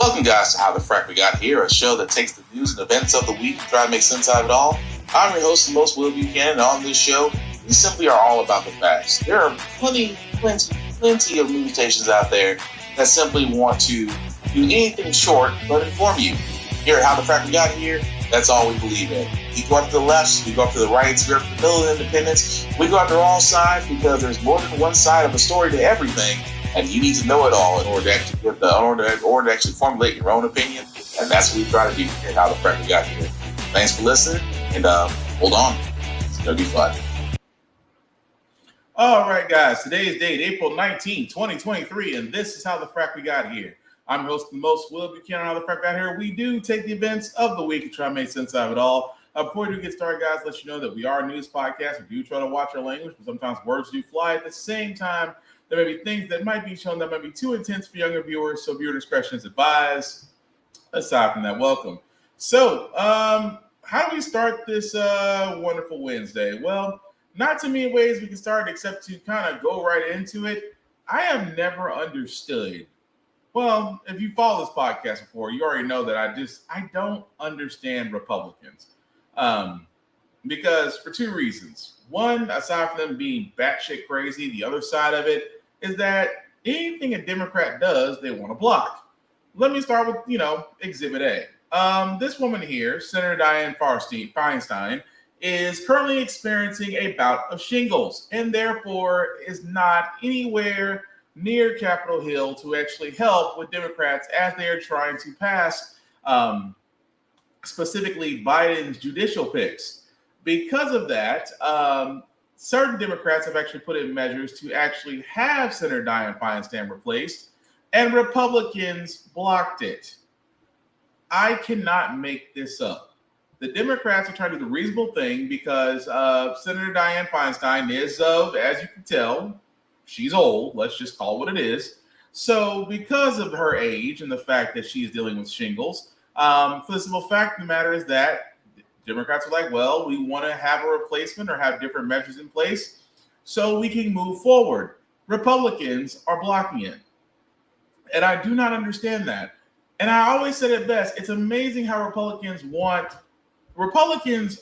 Welcome, guys, to How the Frack We Got Here, a show that takes the news and events of the week and try to make sense out of it all. I'm your host, the most Will Buchanan, and on this show, we simply are all about the facts. There are plenty of news stations out there that simply want to do anything short but inform you. Here at How the Frack We Got Here, that's all we believe in. We go up to the left, we go up to the right, we go up to the middle of independence. We go after all sides because there's more than one side of a story to everything. And you need to know it all in order to actually formulate your own opinion. And that's what we try to do here at How the Frack We Got Here. Thanks for listening, and hold on. It's going to be fun. All right, guys. Today's date, April 19, 2023, and this is How the Frack We Got Here. I'm your host, the most Will Buchanan. How the Frack Got Here. We do take the events of the week and try to make sense out of it all. Before we do get started, guys, let you know that we are a news podcast. We do try to watch our language, but sometimes words do fly. At the same time, there may be things that might be shown that might be too intense for younger viewers, so viewer discretion is advised. Aside from that, welcome. So, how do we start this wonderful Wednesday? Well, not too many ways we can start except to kind of go right into it. I have never understood. Well, if you follow this podcast before, you already know that I don't understand Republicans. Because for two reasons. One, aside from them being batshit crazy, the other side of it is that anything a Democrat does, they want to block. Let me start with, Exhibit A. This woman here, Senator Dianne Feinstein, is currently experiencing a bout of shingles and therefore is not anywhere near Capitol Hill to actually help with Democrats as they are trying to pass specifically Biden's judicial picks. Because of that, certain Democrats have actually put in measures to actually have Senator Dianne Feinstein replaced, and Republicans blocked it. I cannot make this up. The Democrats are trying to do the reasonable thing because Senator Dianne Feinstein is as you can tell, she's old. Let's just call it what it is. So because of her age and the fact that she is dealing with shingles, for the simple fact of the matter is that Democrats are like, well, we want to have a replacement or have different measures in place so we can move forward. Republicans are blocking it. And I do not understand that. And I always said it best. It's amazing how Republicans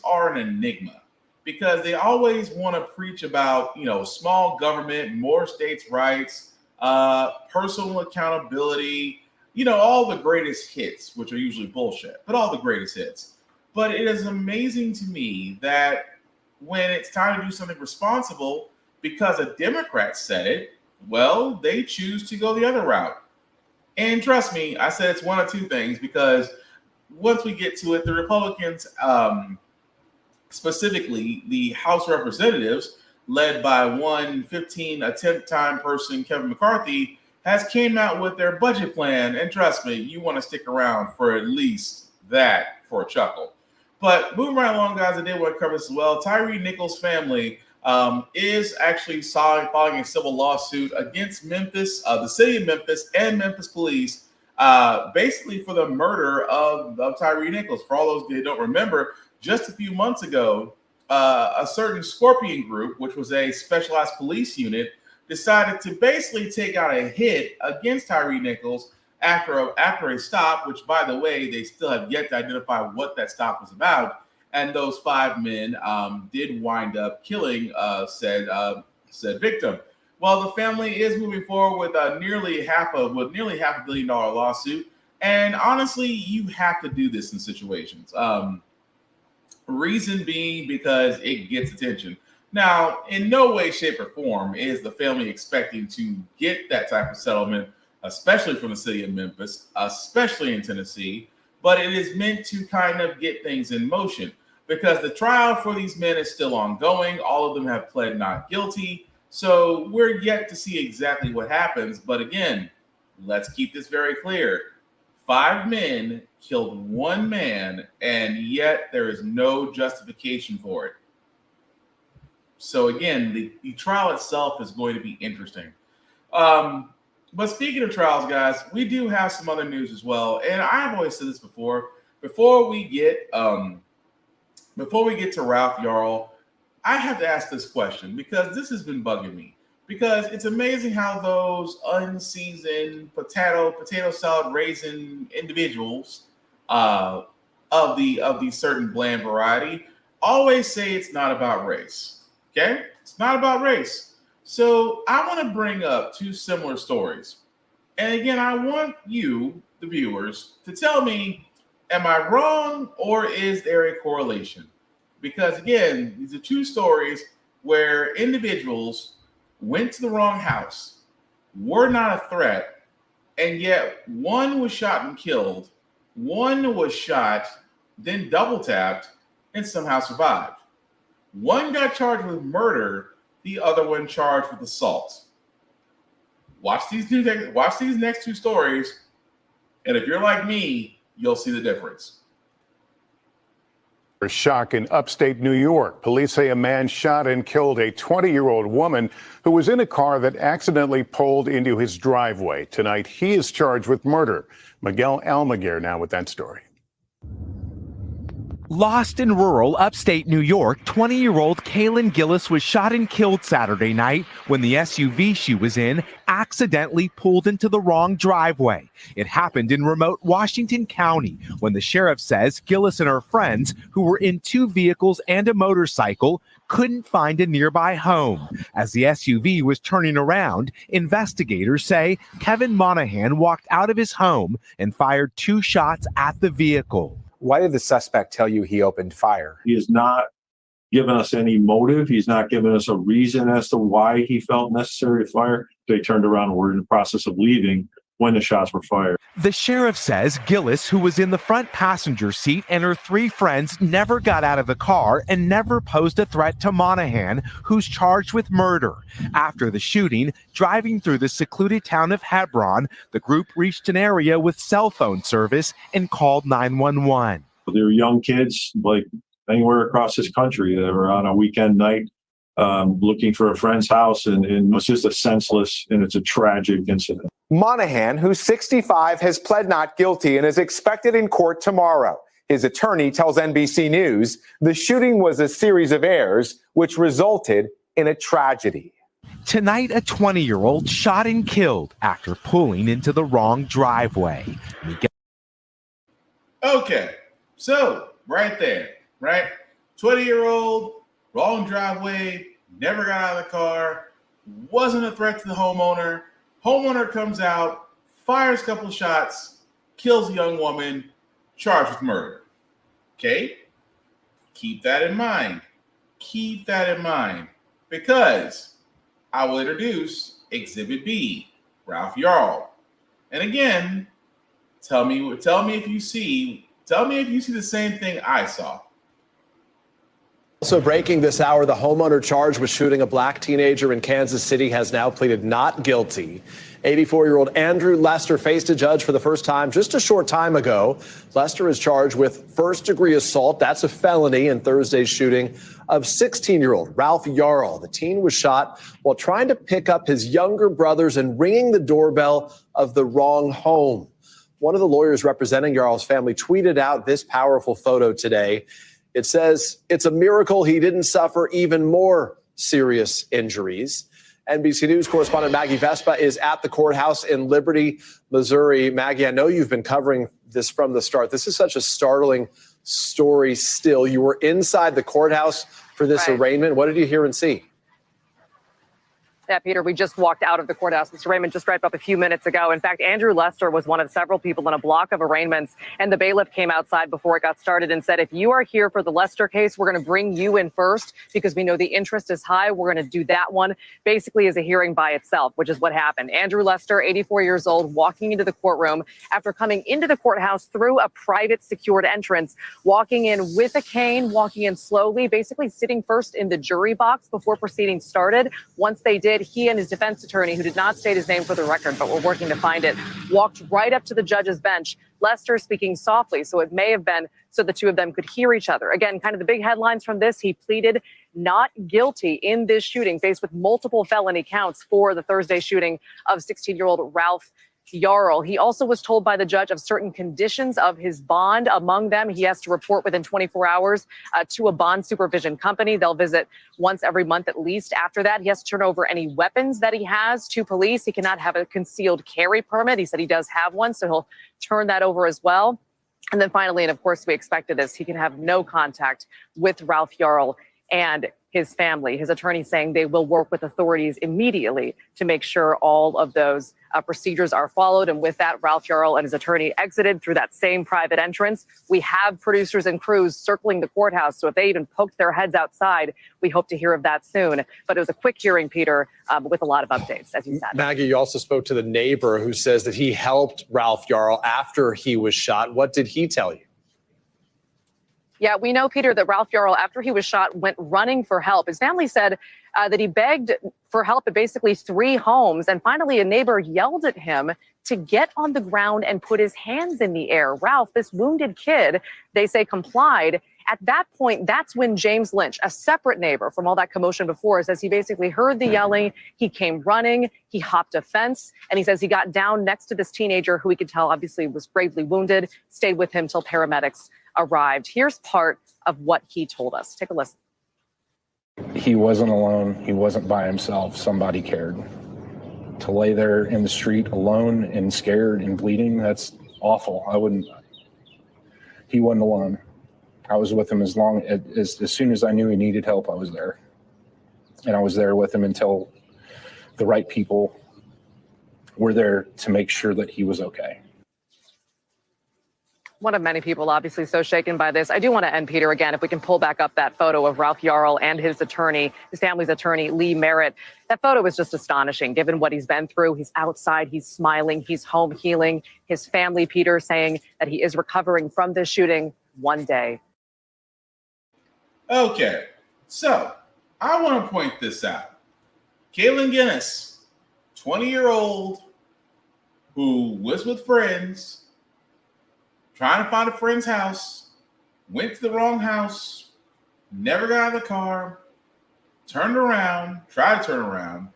are an enigma because they always want to preach about, small government, more states' rights, personal accountability, all the greatest hits, which are usually bullshit, but all the greatest hits. But it is amazing to me that when it's time to do something responsible, because a Democrat said it, well, they choose to go the other route. And trust me, I said it's one of two things, because once we get to it, the Republicans, specifically the House Representatives, led by one 15-time person, Kevin McCarthy, has came out with their budget plan. And trust me, you want to stick around for at least that for a chuckle. But moving right along, guys, I did want to cover this as well. Tyre Nichols' family is actually filing a civil lawsuit against Memphis, the city of Memphis, and Memphis police, basically for the murder of Tyre Nichols. For all those who don't remember, just a few months ago, a certain Scorpion group, which was a specialized police unit, decided to basically take out a hit against Tyre Nichols after a stop, which, by the way, they still have yet to identify what that stop was about. And those 5 men did wind up killing said victim. Well, the family is moving forward with nearly half a $1 billion lawsuit. And honestly, you have to do this in situations. Reason being because it gets attention. Now, in no way, shape, or form is the family expecting to get that type of settlement, especially from the city of Memphis, especially in Tennessee, but it is meant to kind of get things in motion because the trial for these men is still ongoing. All of them have pled not guilty. So we're yet to see exactly what happens. But again, let's keep this very clear. 5 men killed 1 man, and yet there is no justification for it. So again, the trial itself is going to be interesting. But speaking of trials, guys, we do have some other news as well. And I've always said this before. Before we get to Ralph Yarl, I have to ask this question because this has been bugging me. because it's amazing how those unseasoned potato salad raisin individuals of the certain bland variety always say it's not about race. Okay, it's not about race. So I want to bring up two similar stories, and again, I want you, the viewers, to tell me, am I wrong or is there a correlation? Because again, these are two stories where individuals went to the wrong house, were not a threat, and yet one was shot and killed, one was shot, then double tapped, and somehow survived. One got charged with murder, the other one charged with assault. Watch these next two stories, and if you're like me, you'll see the difference. Shock in upstate New York. Police say a man shot and killed a 20-year-old woman who was in a car that accidentally pulled into his driveway. Tonight, he is charged with murder. Miguel Almaguer now with that story. Lost in rural upstate New York, 20-year-old Kaylin Gillis was shot and killed Saturday night when the SUV she was in accidentally pulled into the wrong driveway. It happened in remote Washington County when the sheriff says Gillis and her friends, who were in two vehicles and a motorcycle, couldn't find a nearby home. As the SUV was turning around, investigators say Kevin Monahan walked out of his home and fired 2 shots at the vehicle. Why did the suspect tell you he opened fire? He has not given us any motive. He's not given us a reason as to why he felt necessary to fire. They turned around and were in the process of leaving when the shots were fired. The sheriff says Gillis, who was in the front passenger seat, and her 3 friends never got out of the car and never posed a threat to Monahan, who's charged with murder. After the shooting, driving through the secluded town of Hebron, the group reached an area with cell phone service and called 911. They were young kids, like anywhere across this country. They were on a weekend night looking for a friend's house, and it was just a senseless and it's a tragic incident. Monahan, who's 65, has pled not guilty and is expected in court tomorrow. His attorney tells NBC News the shooting was a series of errors which resulted in a tragedy. Tonight, a 20-year-old shot and killed after pulling into the wrong driveway. Okay, so right there, right? 20-year-old, wrong driveway, never got out of the car, wasn't a threat to the homeowner. Homeowner comes out, fires a couple of shots, kills a young woman, charged with murder. Okay? Keep that in mind. Keep that in mind. Because I will introduce Exhibit B, Ralph Yarl. And again, tell me if you see the same thing I saw. Also breaking this hour, the homeowner charged with shooting a black teenager in Kansas City has now pleaded not guilty. 84-year-old Andrew Lester faced a judge for the first time just a short time ago. Lester is charged with first-degree assault. That's a felony in Thursday's shooting of 16-year-old Ralph Yarl. The teen was shot while trying to pick up his younger brothers and ringing the doorbell of the wrong home. One of the lawyers representing Yarl's family tweeted out this powerful photo today. It says, "It's a miracle he didn't suffer even more serious injuries." NBC News correspondent Maggie Vespa is at the courthouse in Liberty, Missouri. Maggie, I know you've been covering this from the start. This is such a startling story still. You were inside the courthouse for this arraignment. What did you hear and see? Yeah, Peter, we just walked out of the courthouse. Mr. Raymond just wrapped up a few minutes ago. In fact, Andrew Lester was one of several people in a block of arraignments, and the bailiff came outside before it got started and said, if you are here for the Lester case, we're going to bring you in first because we know the interest is high. We're going to do that one basically as a hearing by itself, which is what happened. Andrew Lester, 84 years old, walking into the courtroom after coming into the courthouse through a private secured entrance, walking in with a cane, walking in slowly, basically sitting first in the jury box before proceedings started. Once they did, he and his defense attorney, who did not state his name for the record, but we're working to find it, walked right up to the judge's bench. Lester speaking softly, so it may have been so the two of them could hear each other. Again, kind of the big headlines from this, he pleaded not guilty in this shooting, faced with multiple felony counts for the Thursday shooting of 16-year-old Ralph Yarl. He also was told by the judge of certain conditions of his bond. Among them, he has to report within 24 hours to a bond supervision company. They'll visit once every month at least. After that, he has to turn over any weapons that he has to police. He cannot have a concealed carry permit. He said he does have one, so he'll turn that over as well. And then finally, and of course we expected this, he can have no contact with Ralph Yarl and his family. His attorney saying they will work with authorities immediately to make sure all of those procedures are followed. And with that, Ralph Yarl and his attorney exited through that same private entrance. We have producers and crews circling the courthouse, so if they even poked their heads outside, we hope to hear of that soon. But it was a quick hearing, Peter, with a lot of updates, as you said. Maggie, you also spoke to the neighbor who says that he helped Ralph Yarl after he was shot. What did he tell you? Yeah, we know, Peter, that Ralph Yarl, after he was shot, went running for help. His family said that he begged for help at basically 3 homes. And finally, a neighbor yelled at him to get on the ground and put his hands in the air. Ralph, this wounded kid, they say complied. At that point, that's when James Lynch, a separate neighbor from all that commotion before, says he basically heard the yelling. He came running. He hopped a fence. And he says he got down next to this teenager who he could tell obviously was gravely wounded, stayed with him till paramedics arrived. Here's part of what he told us. Take a listen. He wasn't alone. He wasn't by himself. Somebody cared. To lay there in the street alone and scared and bleeding, that's awful. He wasn't alone. I was with him as soon as I knew he needed help, I was there. And I was there with him until the right people were there to make sure that he was okay. One of many people obviously so shaken by this. I do want to end, Peter, again, if we can pull back up that photo of Ralph Yarl and his attorney, his family's attorney, Lee Merritt. That photo is just astonishing, given what he's been through. He's outside, he's smiling, he's home healing. His family, Peter, saying that he is recovering from this shooting one day. Okay, so I want to point this out. Kaylin Guinness, 20-year-old who was with friends, trying to find a friend's house, went to the wrong house, never got out of the car, turned around, tried to turn around.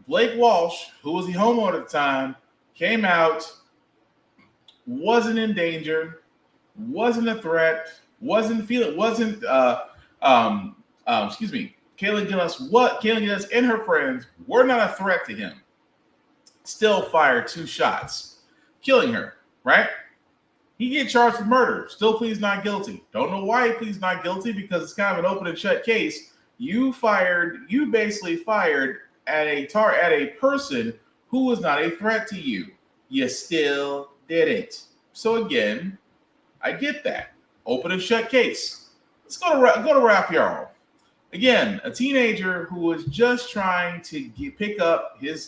Blake Walsh, who was the homeowner at the time, came out, wasn't in danger, wasn't a threat, Kaylin Guinness and her friends were not a threat to him. Still fired 2 shots, killing her, right? He get charged with murder, still pleads not guilty. Don't know why he pleads not guilty, because it's kind of an open and shut case. You basically fired at a person who was not a threat to you. You still did it. So again, I get that. Open and shut case. Let's go to Ralph Yarl. Again, a teenager who was just trying to pick up his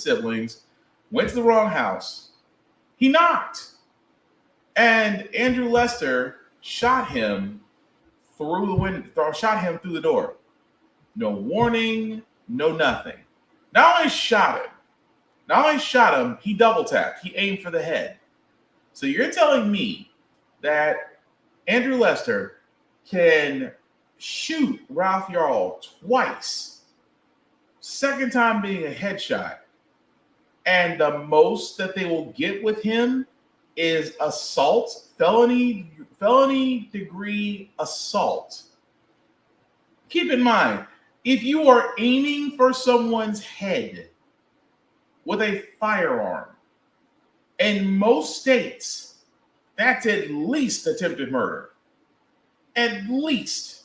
siblings, went to the wrong house. He knocked. And Andrew Lester shot him through the window, shot him through the door. No warning, no nothing. Not only shot him, he double tapped. He aimed for the head. So you're telling me that Andrew Lester can shoot Ralph Yarl twice, second time being a headshot, and the most that they will get with him is assault, felony degree assault. Keep in mind, if you are aiming for someone's head with a firearm, in most states, that's at least attempted murder. At least.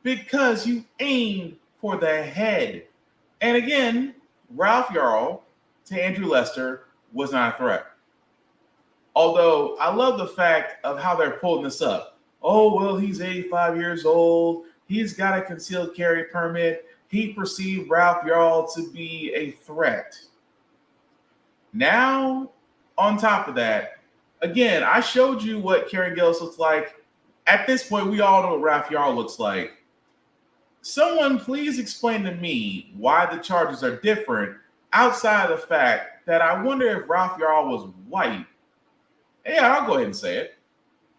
Because you aimed for the head. And again, Ralph Yarl to Andrew Lester was not a threat. Although I love the fact of how they're pulling this up. Oh, well, he's 85 years old. He's got a concealed carry permit. He perceived Ralph Yarl to be a threat. Now, on top of that, again, I showed you what Karen Gillis looks like. At this point, we all know what Ralph Yarl looks like. Someone please explain to me why the charges are different outside of the fact that I wonder if Ralph Yarl was white. Yeah, I'll go ahead and say it.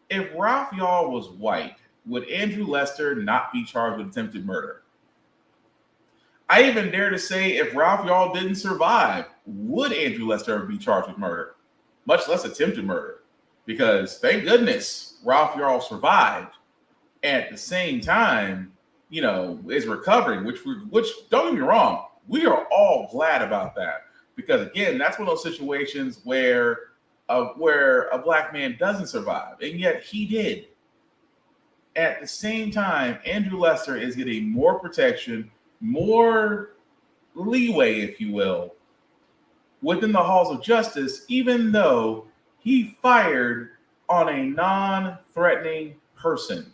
If Ralph Yarl was white, would Andrew Lester not be charged with attempted murder? I even dare to say if Ralph Yarl didn't survive, would Andrew Lester ever be charged with murder? Much less attempted murder. Because thank goodness Ralph Yarl survived. At the same time, is recovering, which don't get me wrong, we are all glad about that. Because again, that's one of those situations where a black man doesn't survive, and yet he did. At the same time, Andrew Lester is getting more protection, more leeway, if you will, within the halls of justice, even though he fired on a non-threatening person.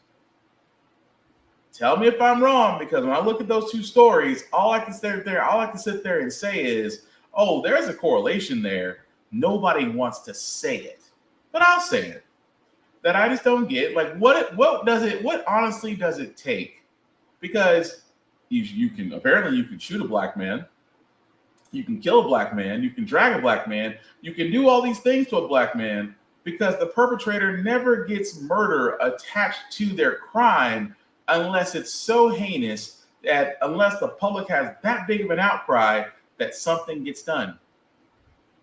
Tell me if I'm wrong, because when I look at those two stories, all I can sit there and say is, oh, there's a correlation there. Nobody wants to say it, but I'll say it. That I just don't get. Like, what honestly does it take? Because you can shoot a black man, you can kill a black man, you can drag a black man, you can do all these things to a black man, because the perpetrator never gets murder attached to their crime unless it's so heinous that unless the public has that big of an outcry that something gets done.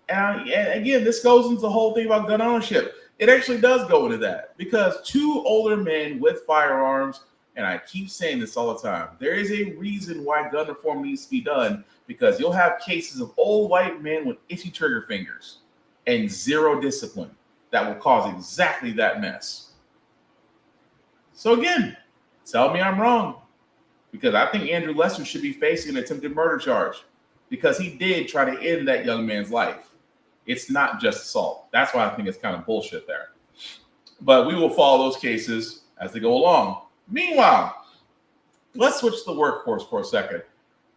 And again, this goes into the whole thing about gun ownership. It actually does go into that, because two older men with firearms, and I keep saying this all the time, there is a reason why gun reform needs to be done, because you'll have cases of old white men with itchy trigger fingers and zero discipline that will cause exactly that mess. So again, tell me I'm wrong, because I think Andrew Lester should be facing an attempted murder charge, because he did try to end that young man's life. It's not just assault. That's why I think it's kind of bullshit there. But we will follow those cases as they go along. Meanwhile, let's switch to the workforce for a second.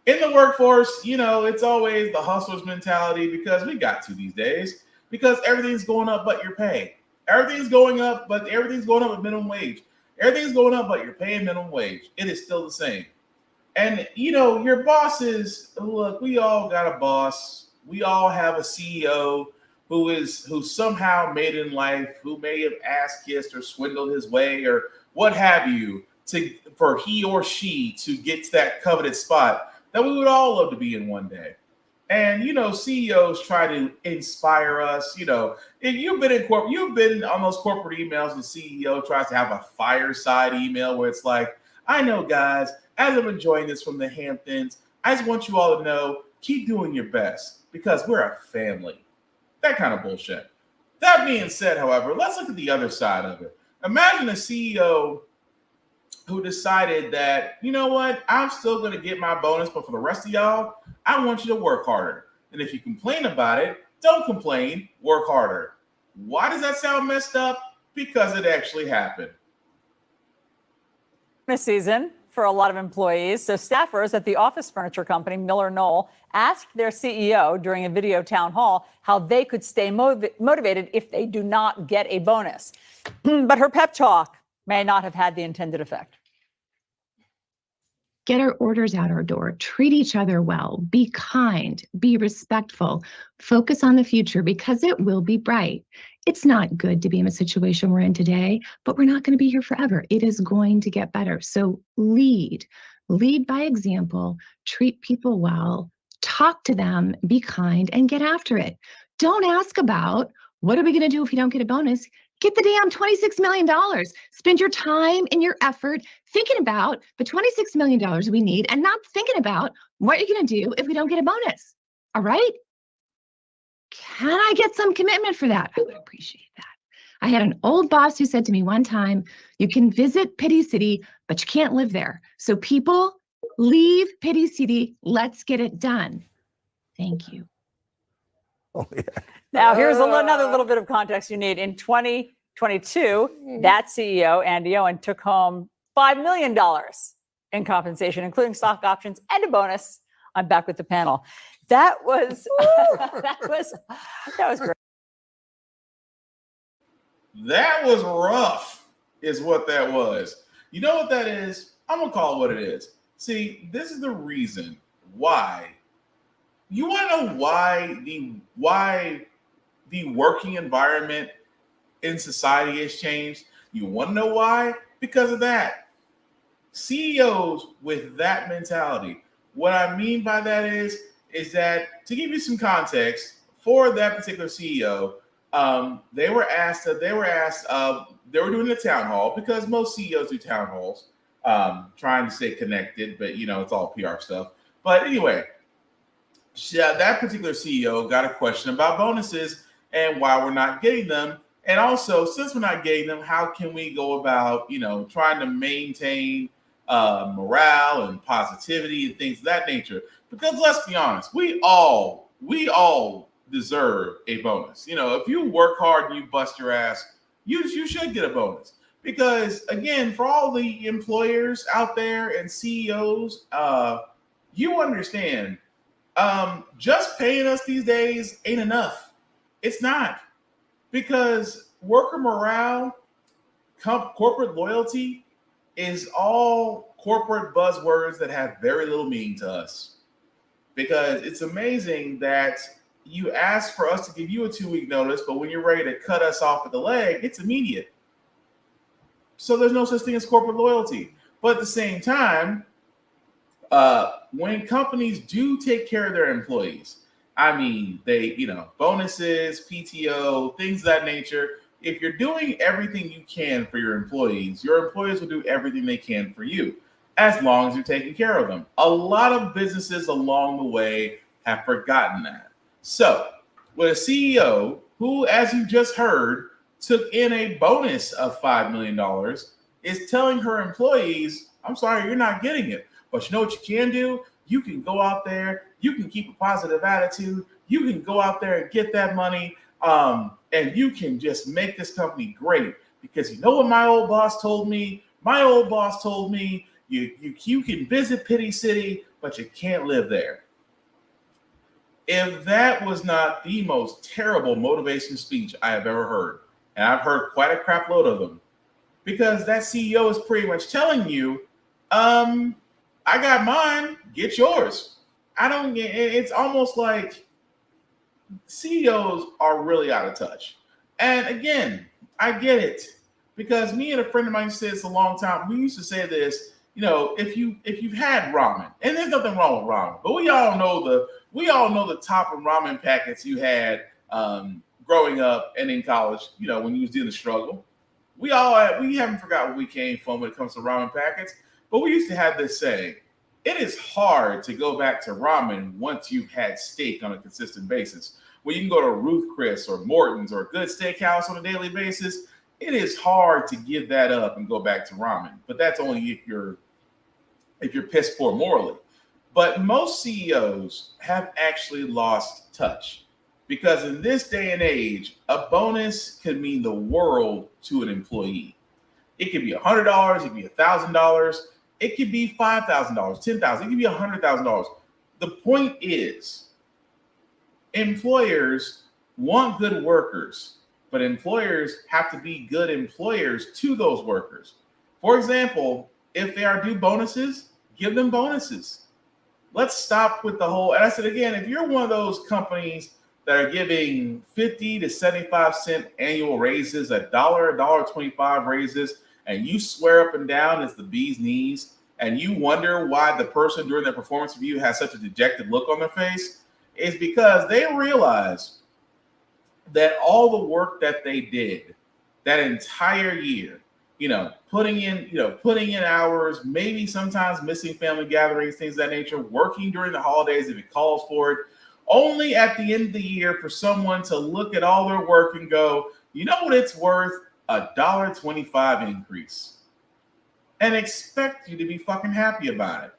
In the workforce, it's always the hustler's mentality, because we got to these days, because everything's going up but your pay. Everything's going up but minimum wage. Everything's going up but your pay and minimum wage. It is still the same. And, your bosses, look, we all got a boss. We all have a CEO who somehow made in life, who may have ass-kissed or swindled his way or what have you, for he or she to get to that coveted spot that we would all love to be in one day. And, CEOs try to inspire us. If you've been on those corporate emails, the CEO tries to have a fireside email where it's like, I know, guys, as I'm enjoying this from the Hamptons, I just want you all to know, keep doing your best, because we're a family. That kind of bullshit. That being said, however, let's look at the other side of it. Imagine a CEO who decided that, you know what, I'm still going to get my bonus, but for the rest of y'all, I want you to work harder. And if you complain about it, don't complain, work harder. Why does that sound messed up? Because it actually happened. This season for a lot of employees. So staffers at the office furniture company Miller Knoll asked their CEO during a video town hall how they could stay motivated if they do not get a bonus. But her pep talk may not have had the intended effect. Get our orders out our door, treat each other well, be kind, be respectful, focus on the future, because it will be bright. It's not good to be in a situation we're in today, but we're not going to be here forever. It is going to get better. So lead by example, treat people well, talk to them, be kind, and get after it. Don't ask about, what are we going to do if you don't get a bonus? Get the damn $26 million. Spend your time and your effort thinking about the $26 million we need, and not thinking about what you're going to do if we don't get a bonus. All right? Can I get some commitment for that? I would appreciate that. I had an old boss who said to me one time, you can visit Pity City, but you can't live there. So people, leave Pity City. Let's get it done. Thank you. Oh, yeah. Now, here's another little bit of context you need. In 2022, that CEO, Andy Owen, took home $5 million in compensation, including stock options and a bonus. I'm back with the panel. That was great. That was rough, is what that was. You know what that is? I'm going to call it what it is. See, this is the reason why. You want to know why the working environment in society has changed? You want to know why? Because of that. CEOs with that mentality, What I mean by that is that, to give you some context, for that particular CEO, they were doing a town hall, because most CEOs do town halls, trying to stay connected, but it's all PR stuff. But anyway, that particular CEO got a question about bonuses and why we're not getting them. And also, since we're not getting them, how can we go about, trying to maintain morale and positivity and things of that nature? Because let's be honest, we all deserve a bonus. If you work hard and you bust your ass, you should get a bonus. Because again, for all the employers out there and CEOs, you understand, just paying us these days ain't enough. It's not. Because worker morale, corporate loyalty is all corporate buzzwords that have very little meaning to us. Because it's amazing that you ask for us to give you a 2-week notice, but when you're ready to cut us off at the leg, it's immediate. So there's no such thing as corporate loyalty. But at the same time, when companies do take care of their employees, I mean, they, bonuses, PTO, things of that nature. If you're doing everything you can for your employees will do everything they can for you, as long as you're taking care of them. A lot of businesses along the way have forgotten that. So, with a CEO who, as you just heard, took in a bonus of $5 million, is telling her employees, I'm sorry, you're not getting it. But you know what you can do? You can go out there, you can keep a positive attitude, you can go out there and get that money, and you can just make this company great. Because you know what my old boss told me? My old boss told me you can visit Pity City, but you can't live there. If that was not the most terrible motivation speech I have ever heard, and I've heard quite a crap load of them, because that CEO is pretty much telling you, I got mine, get yours. It's almost like CEOs are really out of touch. And again, I get it, because me and a friend of mine said this a long time. We used to say this, if you've had ramen, and there's nothing wrong with ramen, but we all know the top of ramen packets you had growing up and in college, when you was in the struggle. We haven't forgot where we came from when it comes to ramen packets. But we used to have this saying, it is hard to go back to ramen once you've had steak on a consistent basis. When you can go to Ruth Chris or Morton's or a good steakhouse on a daily basis, it is hard to give that up and go back to ramen. But that's only if you're piss poor morally. But most CEOs have actually lost touch. Because in this day and age, a bonus can mean the world to an employee. It could be $100, it could be $1,000, it could be $5,000, $10,000, it could be $100,000. The point is, employers want good workers, but employers have to be good employers to those workers. For example, if they are due bonuses, give them bonuses. Let's stop with the whole, and I said again, if you're one of those companies that are giving 50 to 75 cent annual raises, $1.25 raises, and you swear up and down it's the bee's knees, and you wonder why the person during their performance review has such a dejected look on their face, is because they realize that all the work that they did that entire year, putting in hours, maybe sometimes missing family gatherings, things of that nature, working during the holidays if it calls for it, only at the end of the year for someone to look at all their work and go, you know what it's worth? $1.25 increase. And expect you to be fucking happy about it.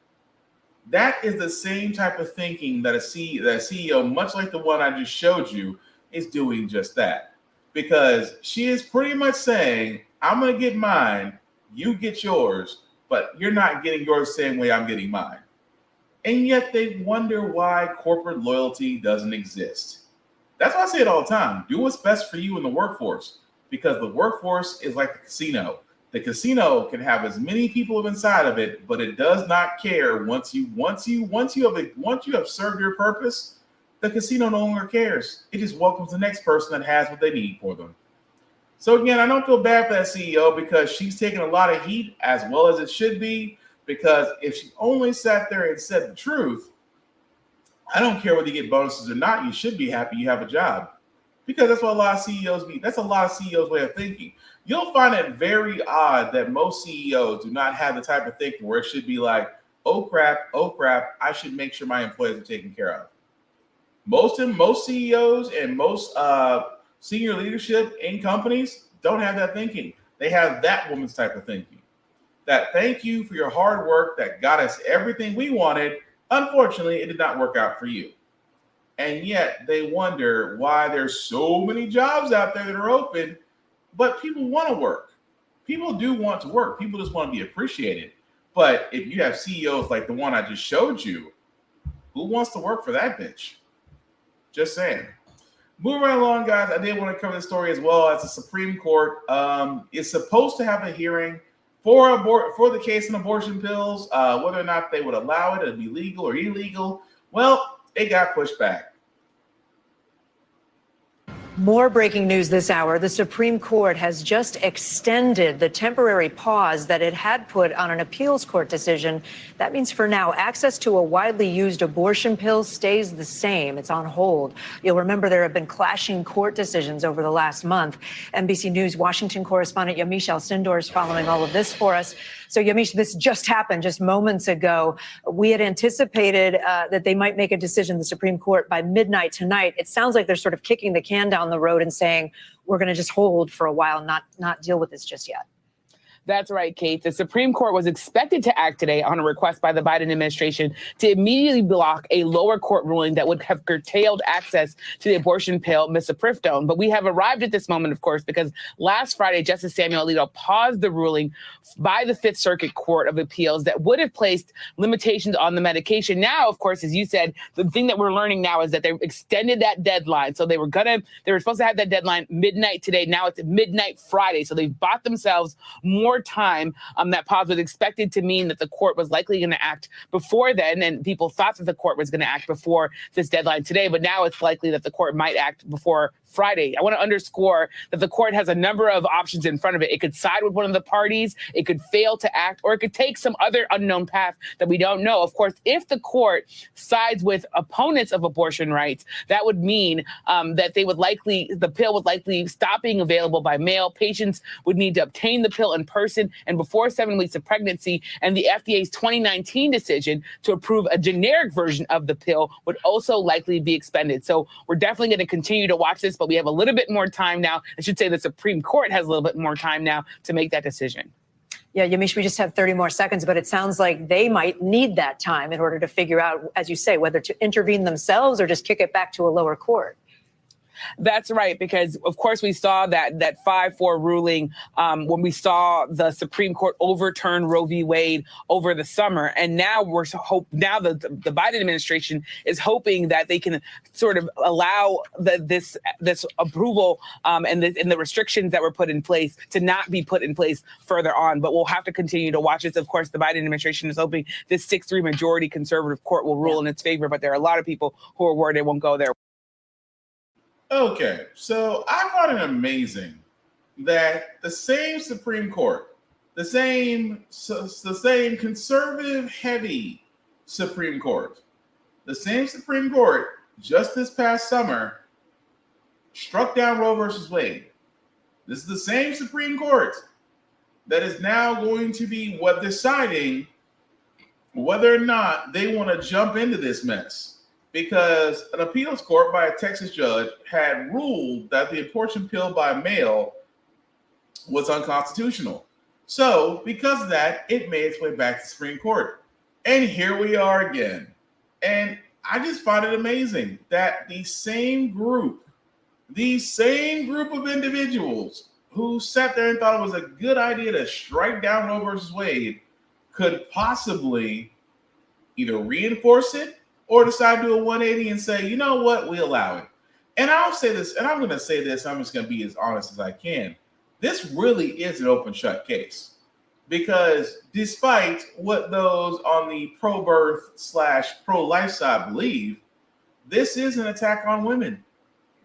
That is the same type of thinking that a CEO, much like the one I just showed you, is doing just that. Because she is pretty much saying, I'm going to get mine, you get yours, but you're not getting yours the same way I'm getting mine. And yet they wonder why corporate loyalty doesn't exist. That's why I say it all the time. Do what's best for you in the workforce, because the workforce is like the casino. The casino can have as many people inside of it, but it does not care once you have served your purpose. The casino no longer cares. It just welcomes the next person that has what they need for them. So again, I don't feel bad for that CEO, because she's taking a lot of heat, as well as it should be. Because if she only sat there and said the truth, I don't care whether you get bonuses or not, you should be happy you have a job. Because that's what a lot of CEOs be. That's a lot of CEOs' way of thinking. You'll find it very odd that most CEOs do not have the type of thinking where it should be like, oh crap, I should make sure my employees are taken care of. Most CEOs and most senior leadership in companies don't have that thinking. They have that woman's type of thinking. That thank you for your hard work that got us everything we wanted. Unfortunately, it did not work out for you. And yet they wonder why there's so many jobs out there that are open, but people want to work. People do want to work. People just want to be appreciated. But if you have CEOs like the one I just showed you, who wants to work for that bitch? Just saying. Moving right along, guys, I did want to cover this story as well as the Supreme Court is supposed to have a hearing for the case on abortion pills, whether or not they would allow it to be legal or illegal. Well, it got pushed back. More breaking news this hour. The Supreme Court has just extended the temporary pause that it had put on an appeals court decision. That means for now, access to a widely used abortion pill stays the same. It's on hold. You'll remember there have been clashing court decisions over the last month. NBC News Washington correspondent Yamiche Alcindor is following all of this for us. So, Yamiche, this just happened just moments ago. We had anticipated that they might make a decision, the Supreme Court, by midnight tonight. It sounds like they're sort of kicking the can down the road and saying, we're going to just hold for a while, not deal with this just yet. That's right, Kate. The Supreme Court was expected to act today on a request by the Biden administration to immediately block a lower court ruling that would have curtailed access to the abortion pill, misoprostol. But we have arrived at this moment, of course, because last Friday, Justice Samuel Alito paused the ruling by the Fifth Circuit Court of Appeals that would have placed limitations on the medication. Now, of course, as you said, the thing that we're learning now is that they extended that deadline. So they were supposed to have that deadline midnight today. Now it's midnight Friday. So they've bought themselves more time. That pause was expected to mean that the court was likely going to act before then, and people thought that the court was going to act before this deadline today, but now it's likely that the court might act before Friday. I want to underscore that the court has a number of options in front of it. It could side with one of the parties, it could fail to act, or it could take some other unknown path that we don't know. Of course, if the court sides with opponents of abortion rights, that would mean that the pill would likely stop being available by mail. Patients would need to obtain the pill in person and before 7 weeks of pregnancy. And the FDA's 2019 decision to approve a generic version of the pill would also likely be expended. So we're definitely going to continue to watch this, but we have a little bit more time now. I should say the Supreme Court has a little bit more time now to make that decision. Yeah, Yamiche, we just have 30 more seconds, but it sounds like they might need that time in order to figure out, as you say, whether to intervene themselves or just kick it back to a lower court. That's right, because, of course, we saw that 5-4 ruling when we saw the Supreme Court overturn Roe v. Wade over the summer. And now the Biden administration is hoping that they can sort of allow this approval and the restrictions that were put in place to not be put in place further on. But we'll have to continue to watch this. Of course, the Biden administration is hoping this 6-3 majority conservative court will rule in its favor. But there are a lot of people who are worried it won't go there. Okay, so I find it amazing that the same Supreme Court, the same conservative heavy Supreme Court, the same Supreme Court just this past summer struck down Roe versus Wade. This is the same Supreme Court that is now going to be deciding whether or not they want to jump into this mess. Because an appeals court by a Texas judge had ruled that the abortion pill by mail was unconstitutional. So because of that, it made its way back to the Supreme Court. And here we are again. And I just find it amazing that the same group of individuals who sat there and thought it was a good idea to strike down Roe versus Wade could possibly either reinforce it or decide to do a 180 and say, you know what, we allow it. And I'll say this, and I'm going to say this, I'm just going to be as honest as I can. This really is an open shut case because despite what those on the pro-birth / pro-life side believe, this is an attack on women.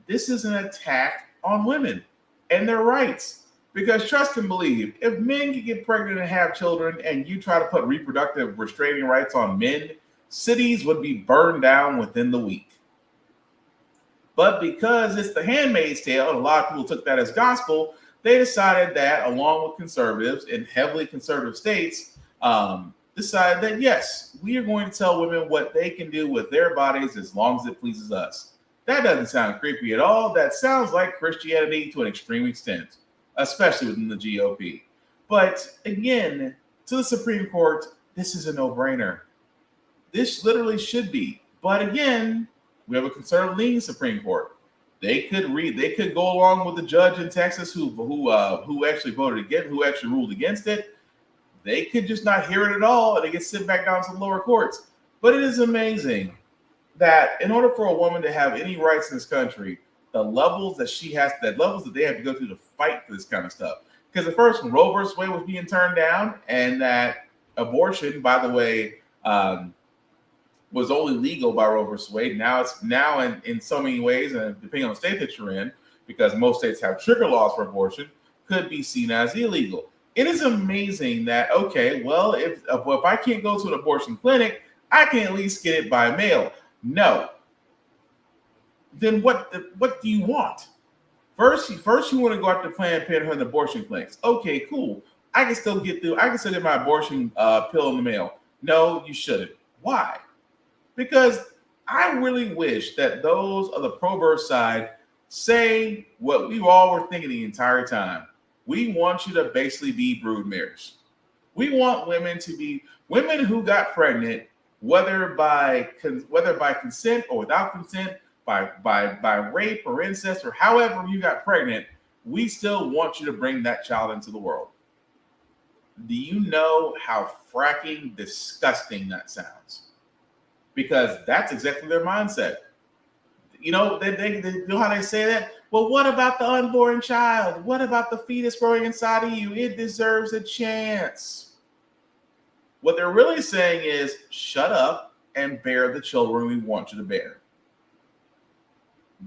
This is an attack on women and their rights. Because trust and believe, if men can get pregnant and have children and you try to put reproductive restraining rights on men, cities would be burned down within the week. But because it's the Handmaid's Tale, and a lot of people took that as gospel, they decided that, along with conservatives in heavily conservative states, decided that, yes, we are going to tell women what they can do with their bodies as long as it pleases us. That doesn't sound creepy at all. That sounds like Christianity to an extreme extent, especially within the GOP. But again, to the Supreme Court, this is a no-brainer. This literally should be. But again, we have a conservative-leaning Supreme Court. They could go along with the judge in Texas who actually voted against, who actually ruled against it. They could just not hear it at all, and they get sent back down to the lower courts. But it is amazing that in order for a woman to have any rights in this country, the levels that they have to go through to fight for this kind of stuff. Because at first, when Roe versus Wade was being turned down, and that abortion, by the way, was only legal by Roe versus Wade. Now it's in so many ways, and depending on the state that you're in, because most states have trigger laws for abortion, could be seen as illegal. It is amazing that, okay, well, if I can't go to an abortion clinic, I can at least get it by mail. No. Then what do you want? First you want to go out to Planned Parenthood and abortion clinics. Okay, cool. I can still get my abortion pill in the mail. No, you shouldn't. Why? Because I really wish that those of the pro-birth side say what we all were thinking the entire time. We want you to basically be broodmares. We want women to be women who got pregnant, whether by consent or without consent, by rape or incest or however you got pregnant. We still want you to bring that child into the world. Do you know how fracking disgusting that sounds? Because that's exactly their mindset. You know, they know how they say that? Well, what about the unborn child? What about the fetus growing inside of you? It deserves a chance. What they're really saying is, shut up and bear the children we want you to bear.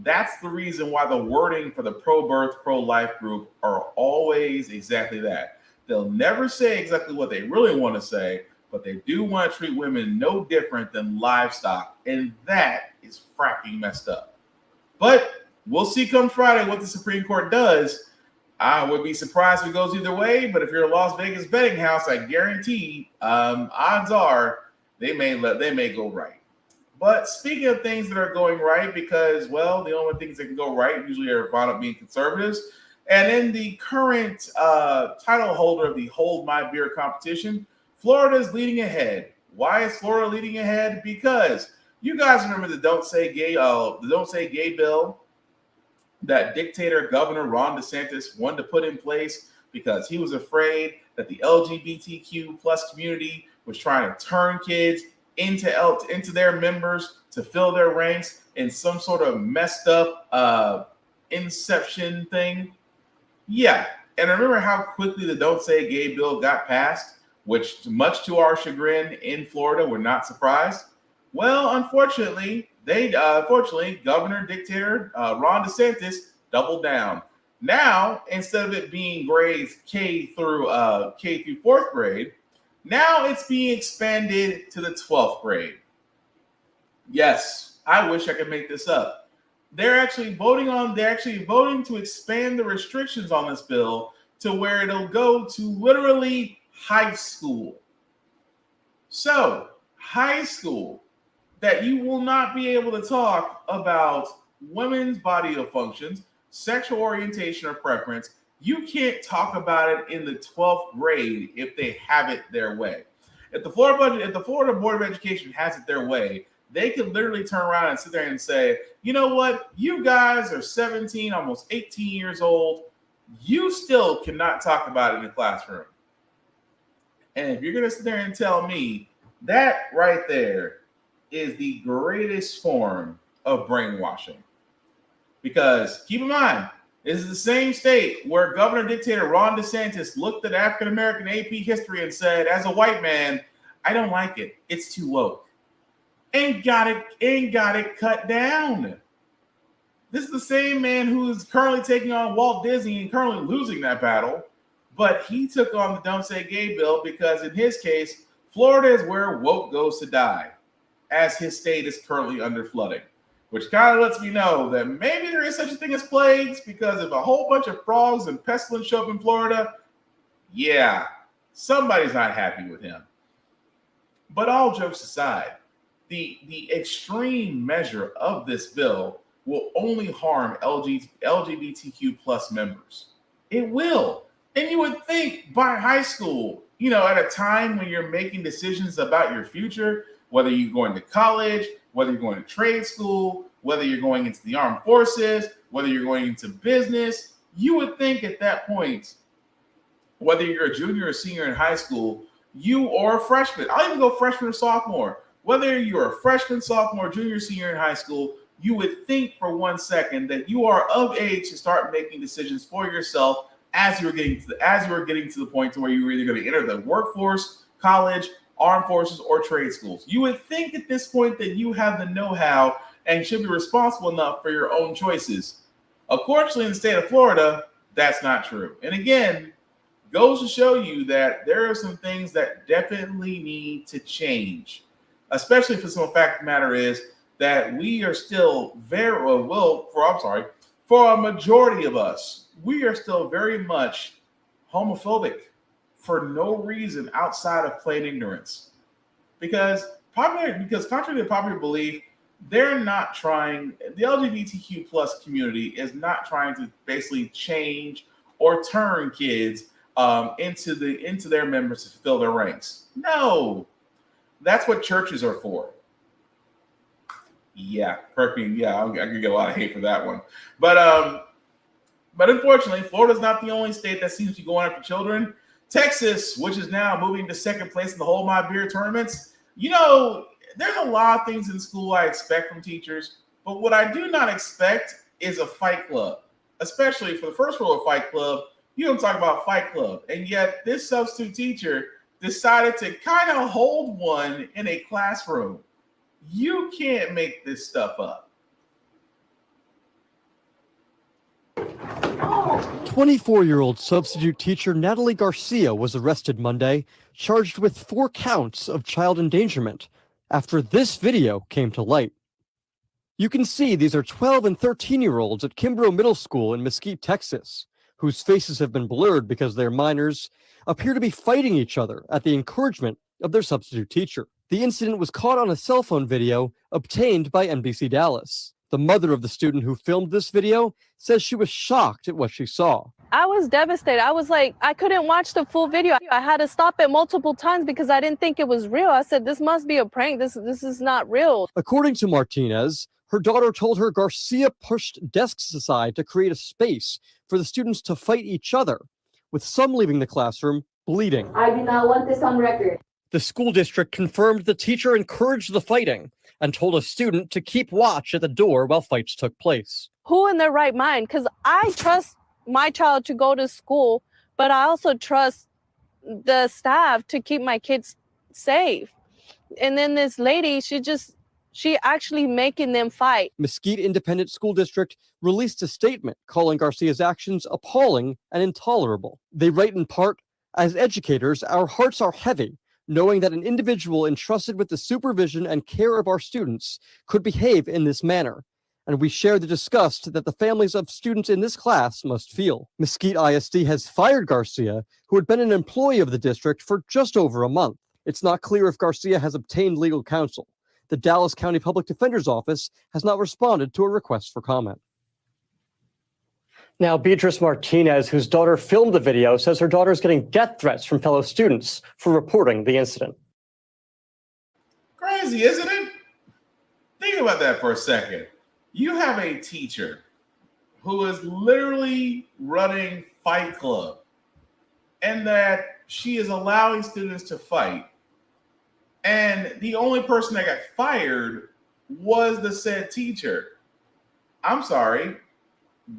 That's the reason why the wording for the pro-birth, pro-life group are always exactly that. They'll never say exactly what they really want to say, but they do want to treat women no different than livestock, and that is fracking messed up. But we'll see come Friday what the Supreme Court does. I would be surprised if it goes either way, but if you're a Las Vegas betting house, I guarantee odds are they may go right. But speaking of things that are going right, because, well, the only things that can go right usually are wound up being conservatives. And in the current title holder of the Hold My Beer competition, Florida is leading ahead. Why is Florida leading ahead? Because you guys remember the Don't Say Gay bill that dictator Governor Ron DeSantis wanted to put in place because he was afraid that the LGBTQ plus community was trying to turn kids into their members to fill their ranks in some sort of messed up inception thing. Yeah, and remember how quickly the Don't Say Gay bill got passed, which much to our chagrin in Florida, we're not surprised. Well, unfortunately, Governor Dictator Ron DeSantis doubled down. Now, instead of it being grades K through fourth grade, now it's being expanded to the 12th grade. Yes, I wish I could make this up. They're actually voting to expand the restrictions on this bill to where it'll go to literally high school. So, high school, that you will not be able to talk about women's body functions, sexual orientation or preference. You can't talk about it in the 12th grade if they have it their way. If the Florida Board of Education has it their way, they could literally turn around and sit there and say, you know what? You guys are 17, almost 18 years old. You still cannot talk about it in the classroom. And if you're going to sit there and tell me that right there is the greatest form of brainwashing. Because keep in mind, this is the same state where Governor Dictator Ron DeSantis looked at African-American AP history and said, as a white man, I don't like it. It's too woke. And got it cut down. This is the same man who is currently taking on Walt Disney and currently losing that battle. But he took on the Don't Say Gay bill because in his case, Florida is where woke goes to die, as his state is currently under flooding, which kind of lets me know that maybe there is such a thing as plagues, because if a whole bunch of frogs and pestilence show up in Florida, yeah, somebody's not happy with him. But all jokes aside, the extreme measure of this bill will only harm LGBTQ plus members. It will. And you would think by high school, at a time when you're making decisions about your future, whether you're going to college, whether you're going to trade school, whether you're going into the armed forces, whether you're going into business, you would think at that point, whether you're a junior or senior in high school, you or a freshman, I'll even go freshman or sophomore, whether you're a freshman, sophomore, junior, senior in high school, you would think for 1 second that you are of age to start making decisions for yourself as you were getting to the point to where you were either going to enter the workforce, college, armed forces, or trade schools. You would think at this point that you have the know-how and should be responsible enough for your own choices. Unfortunately, in the state of Florida, that's not true. And again, goes to show you that there are some things that definitely need to change, especially for the fact of the matter is that we are still for a majority of us, we are still very much homophobic for no reason outside of plain ignorance. Because contrary to popular belief, the LGBTQ plus community is not trying to basically change or turn kids into their members to fulfill their ranks. No, that's what churches are for. Yeah, correct me. Yeah, I could get a lot of hate for that one. But unfortunately, Florida's not the only state that seems to be going after children. Texas, which is now moving to second place in the Hold My Beer tournaments. There's a lot of things in school I expect from teachers, but what I do not expect is a fight club, especially for the first rule of Fight Club. You don't talk about Fight Club, and yet this substitute teacher decided to kind of hold one in a classroom. You can't make this stuff up. 24-year-old substitute teacher Natalie Garcia was arrested Monday, charged with 4 counts of child endangerment after this video came to light. You can see these are 12 and 13-year-olds at Kimbrough Middle School in Mesquite, Texas, whose faces have been blurred because their minors appear to be fighting each other at the encouragement of their substitute teacher. The incident was caught on a cell phone video obtained by NBC Dallas. The mother of the student who filmed this video says she was shocked at what she saw. I was devastated. I was like, I couldn't watch the full video. I had to stop it multiple times because I didn't think it was real. I said, this must be a prank. This is not real. According to Martinez, her daughter told her Garcia pushed desks aside to create a space for the students to fight each other, with some leaving the classroom bleeding. I do not want this on record. The school district confirmed the teacher encouraged the fighting and told a student to keep watch at the door while fights took place. Who in their right mind? Because I trust my child to go to school, but I also trust the staff to keep my kids safe. And then this lady, she actually making them fight. Mesquite Independent School District released a statement calling Garcia's actions appalling and intolerable. They write in part, "As educators, our hearts are heavy, knowing that an individual entrusted with the supervision and care of our students could behave in this manner. And we share the disgust that the families of students in this class must feel." Mesquite ISD has fired Garcia, who had been an employee of the district for just over a month. It's not clear if Garcia has obtained legal counsel. The Dallas County Public Defender's Office has not responded to a request for comment. Now, Beatrice Martinez, whose daughter filmed the video, says her daughter is getting death threats from fellow students for reporting the incident. Crazy, isn't it? Think about that for a second. You have a teacher who is literally running Fight Club, and that she is allowing students to fight. And the only person that got fired was the said teacher. I'm sorry.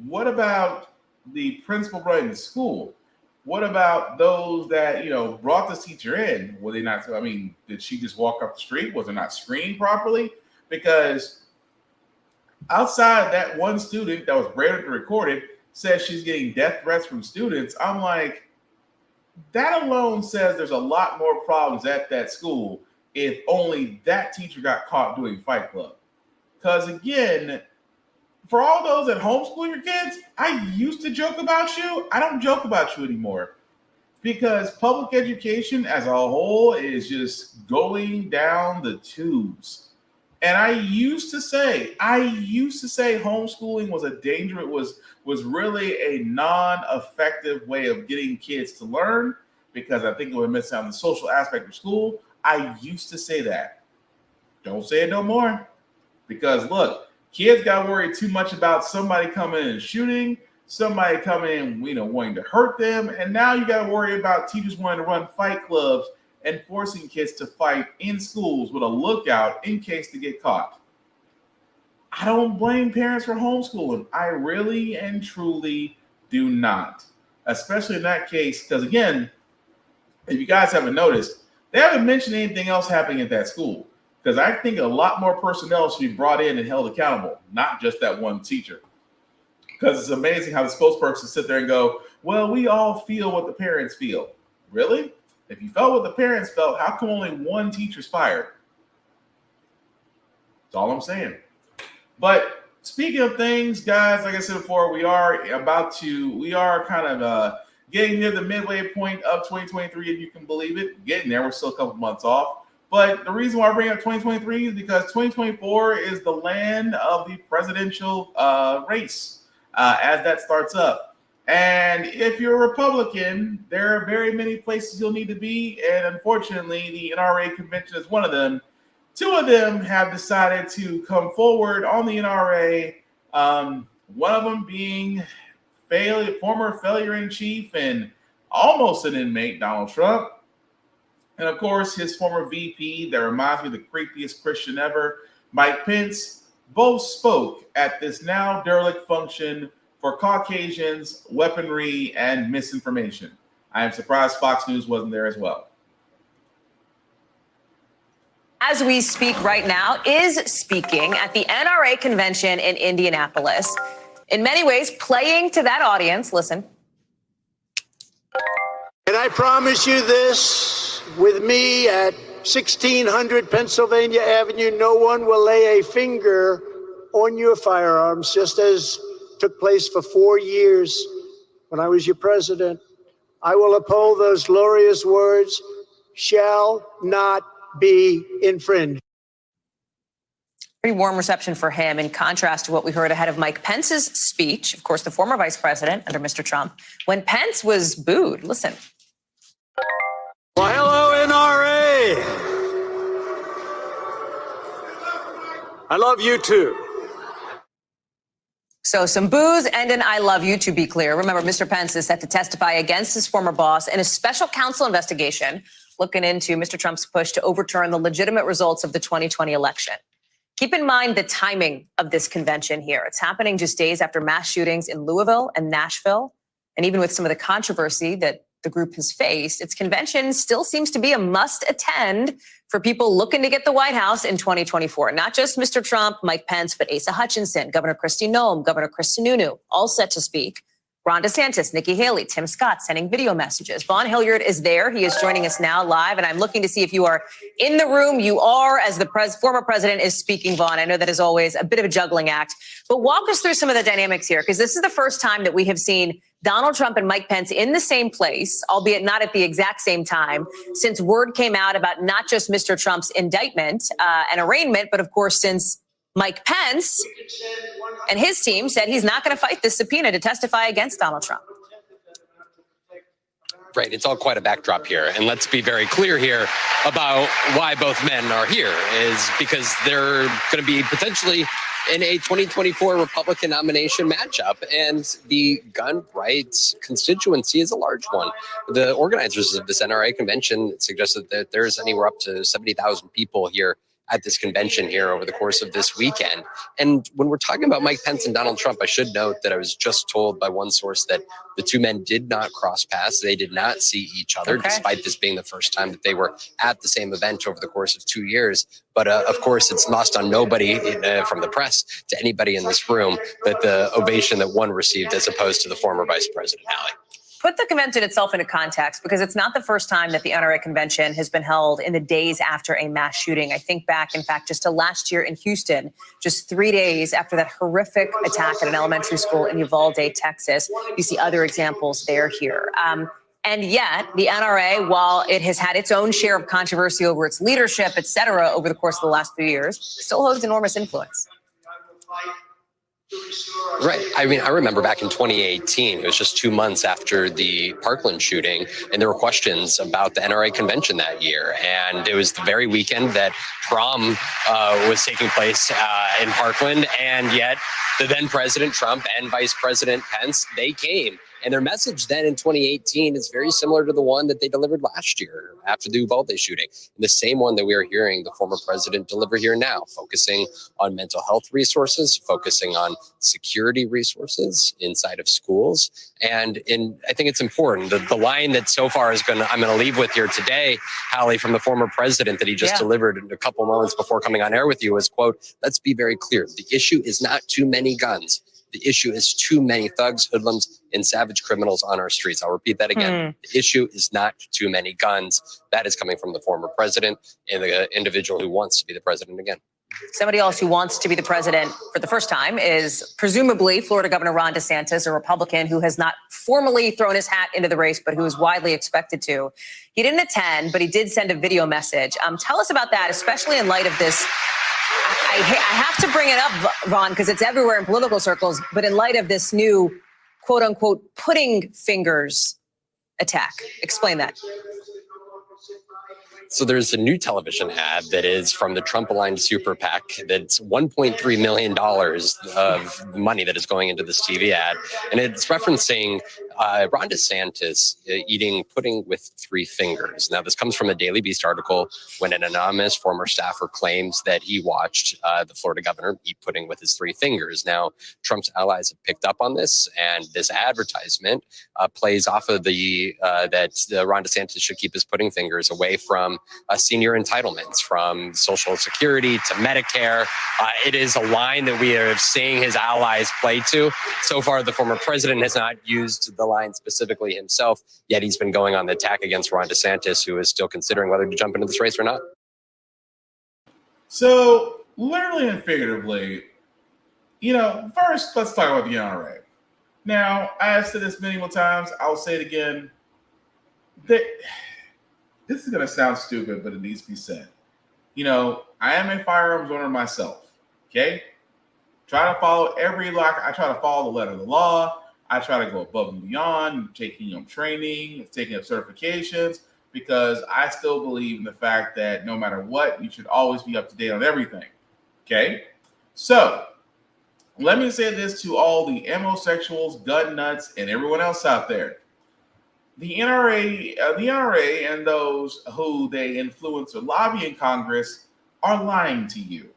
What about the principal running the school? What about those that, brought this teacher in? Were they not, did she just walk up the street? Was it not screened properly? Because outside of that one student that was branded and recorded says she's getting death threats from students, I'm like, that alone says there's a lot more problems at that school if only that teacher got caught doing Fight Club. Because again, for all those that homeschool your kids, I used to joke about you. I don't joke about you anymore because public education as a whole is just going down the tubes. And I used to say homeschooling was a danger. It was really a non-effective way of getting kids to learn because I think it would miss out on the social aspect of school. I used to say that. Don't say it no more. Because look, kids got worried too much about somebody coming in and shooting, somebody coming in, wanting to hurt them. And now you got to worry about teachers wanting to run fight clubs and forcing kids to fight in schools with a lookout in case they get caught. I don't blame parents for homeschooling. I really and truly do not, especially in that case, because again, if you guys haven't noticed, they haven't mentioned anything else happening at that school. Because I think a lot more personnel should be brought in and held accountable, not just that one teacher. Because it's amazing how the spokesperson sit there and go, well, we all feel what the parents feel. Really? If you felt what the parents felt, how come only one teacher's fired? That's all I'm saying. But speaking of things, guys, like I said before, we are kind of getting near the midway point of 2023, if you can believe it. Getting there, we're still a couple months off. But the reason why I bring up 2023 is because 2024 is the land of the presidential race as that starts up. And if you're a Republican, there are very many places you'll need to be. And unfortunately, the NRA convention is one of them. Two of them have decided to come forward on the NRA. One of them being former failure-in-chief and almost an inmate, Donald Trump. And of course, his former VP, that reminds me of the creepiest Christian ever, Mike Pence, both spoke at this now derelict function for Caucasians, weaponry, and misinformation. I am surprised Fox News wasn't there as well. As we speak right now, is speaking at the NRA convention in Indianapolis. In many ways, playing to that audience. Listen. And I promise you this, with me at 1600 Pennsylvania Avenue, no one will lay a finger on your firearms, just as took place for 4 years when I was your president. I will uphold those glorious words, shall not be infringed. Pretty warm reception for him in contrast to what we heard ahead of Mike Pence's speech, of course, the former vice president under Mr. Trump, when Pence was booed. Listen. Well, hello, NRA. I love you too. So some boos and an I love you, to be clear. Remember, Mr. Pence is set to testify against his former boss in a special counsel investigation looking into Mr. Trump's push to overturn the legitimate results of the 2020 election. Keep in mind the timing of this convention here. It's happening just days after mass shootings in Louisville and Nashville. And even with some of the controversy that the group has faced, its convention still seems to be a must attend for people looking to get the White House in 2024. Not just Mr. Trump, Mike Pence, but Asa Hutchinson, Governor Kristi Noem, Governor Chris Sununu, all set to speak. Ron DeSantis, Nikki Haley, Tim Scott sending video messages. Vaughn Hilliard is there. He is joining us now live, and I'm looking to see if you are in the room. You are, as the former president is speaking, Vaughn. I know that is always a bit of a juggling act, but walk us through some of the dynamics here, because this is the first time that we have seen Donald Trump and Mike Pence in the same place, albeit not at the exact same time, since word came out about not just Mr. Trump's indictment and arraignment, but of course, since Mike Pence and his team said he's not going to fight this subpoena to testify against Donald Trump. Right. It's all quite a backdrop here. And let's be very clear here about why both men are here is because they're going to be potentially in a 2024 Republican nomination matchup. And the gun rights constituency is a large one. The organizers of this NRA convention suggested that there's anywhere up to 70,000 people here at this convention here over the course of this weekend. And when we're talking about Mike Pence and Donald Trump, I should note that I was just told by one source that the two men did not cross paths. They did not see each other, despite this being the first time that they were at the same event over the course of 2 years. But of course, it's lost on nobody from the press to anybody in this room that the ovation that one received as opposed to the former vice president, Hallie. Put the convention itself into context, because it's not the first time that the NRA convention has been held in the days after a mass shooting. I think back, in fact, just to last year in Houston, just 3 days after that horrific attack at an elementary school in Uvalde, Texas. You see other examples there here. And yet the NRA, while it has had its own share of controversy over its leadership, et cetera, over the course of the last few years, still holds enormous influence. Right. I mean, I remember back in 2018, it was just 2 months after the Parkland shooting, and there were questions about the NRA convention that year. And it was the very weekend that prom was taking place in Parkland. And yet the then President Trump and Vice President Pence, they came. And their message then in 2018 is very similar to the one that they delivered last year after the Uvalde shooting. The same one that we are hearing the former president deliver here now, focusing on mental health resources, focusing on security resources inside of schools. And I think it's important. The line that so far I'm going to leave with here today, Hallie, from the former president that he just delivered a couple moments before coming on air with you was, quote, "Let's be very clear. The issue is not too many guns. The issue is too many thugs, hoodlums, and savage criminals on our streets." I'll repeat that again. The issue is not too many guns. That is coming from the former president and the individual who wants to be the president again. Somebody else who wants to be the president for the first time is presumably Florida Governor Ron DeSantis, a Republican who has not formally thrown his hat into the race, but who is widely expected to. He didn't attend, but he did send a video message. Tell us about that, especially in light of this. I have to bring it up, Ron, because it's everywhere in political circles, but in light of this new, quote unquote, putting fingers attack. Explain that. So there's a new television ad that is from the Trump-aligned super PAC that's $1.3 million of money that is going into this TV ad. And it's referencing Ron DeSantis eating pudding with 3 fingers. Now, this comes from a Daily Beast article when an anonymous former staffer claims that he watched the Florida governor eat pudding with his 3 fingers. Now, Trump's allies have picked up on this, and this advertisement plays off of that Ron DeSantis should keep his pudding fingers away from senior entitlements, from Social Security to Medicare. It is a line that we are seeing his allies play to. So far, the former president has not used the line specifically himself, yet he's been going on the attack against Ron DeSantis, who is still considering whether to jump into this race or not. So, literally and figuratively, first, let's talk about the NRA. Now, I've said this many more times. I'll say it again. This is going to sound stupid, but it needs to be said. I am a firearms owner myself. Okay? Try to follow every law. I try to follow the letter of the law. I try to go above and beyond, taking training, taking up certifications, because I still believe in the fact that no matter what, you should always be up to date on everything. Okay? So, let me say this to all the homosexuals, gun nuts, and everyone else out there. The NRA and those who they influence or lobby in Congress are lying to you.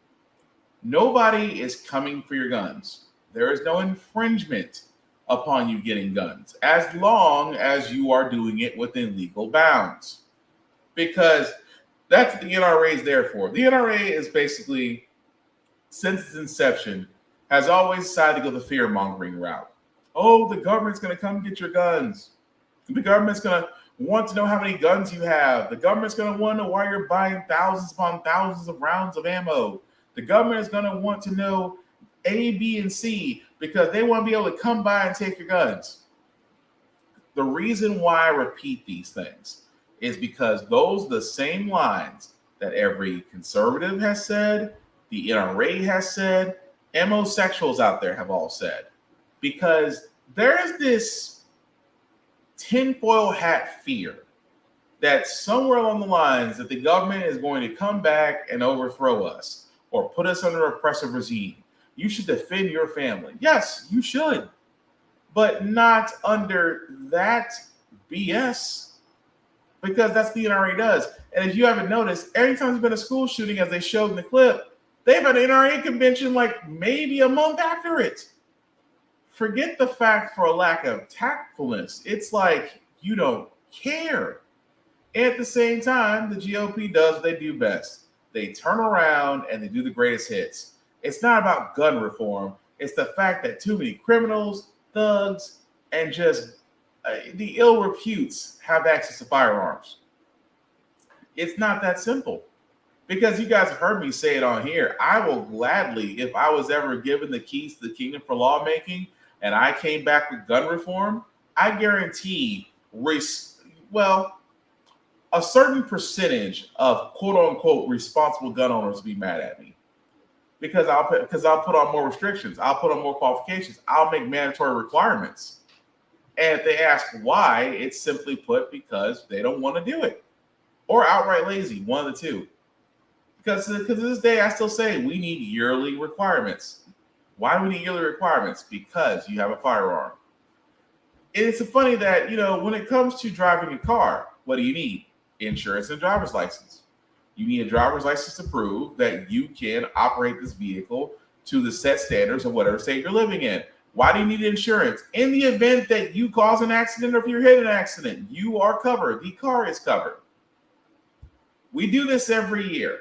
Nobody is coming for your guns. There is no infringement upon you getting guns, as long as you are doing it within legal bounds. Because that's what the NRA is there for. The NRA is basically, since its inception, has always decided to go the fear-mongering route. Oh, the government's going to come get your guns. The government's going to want to know how many guns you have. The government's going to want to know why you're buying thousands upon thousands of rounds of ammo. The government is going to want to know A, B, and C, because they want to be able to come by and take your guns. The reason why I repeat these things is because those are the same lines that every conservative has said, the NRA has said, homosexuals out there have all said. Because there is this tinfoil hat fear that somewhere along the lines that the government is going to come back and overthrow us or put us under an oppressive regime. You should defend your family. Yes, you should, but not under that BS, because that's what the NRA does. And if you haven't noticed, every time there's been a school shooting, as they showed in the clip, they've had an NRA convention like maybe a month after it. Forget the fact for a lack of tactfulness. It's like you don't care. At the same time, the GOP does what they do best. They turn around and they do the greatest hits. It's not about gun reform. It's the fact that too many criminals, thugs, and just the ill reputes have access to firearms. It's not that simple. Because you guys have heard me say it on here, I will gladly, if I was ever given the keys to the kingdom for lawmaking and I came back with gun reform, I guarantee, a certain percentage of quote unquote responsible gun owners will be mad at me. Because I'll put on more restrictions, I'll put on more qualifications, I'll make mandatory requirements. And if they ask why, it's simply put because they don't want to do it. Or outright lazy, one of the two. Because to this day, I still say we need yearly requirements. Why do we need yearly requirements? Because you have a firearm. It's funny that, when it comes to driving a car, what do you need? Insurance and driver's license. You need a driver's license to prove that you can operate this vehicle to the set standards of whatever state you're living in. Why do you need insurance? In the event that you cause an accident or if you're hit in an accident, you are covered. The car is covered. We do this every year.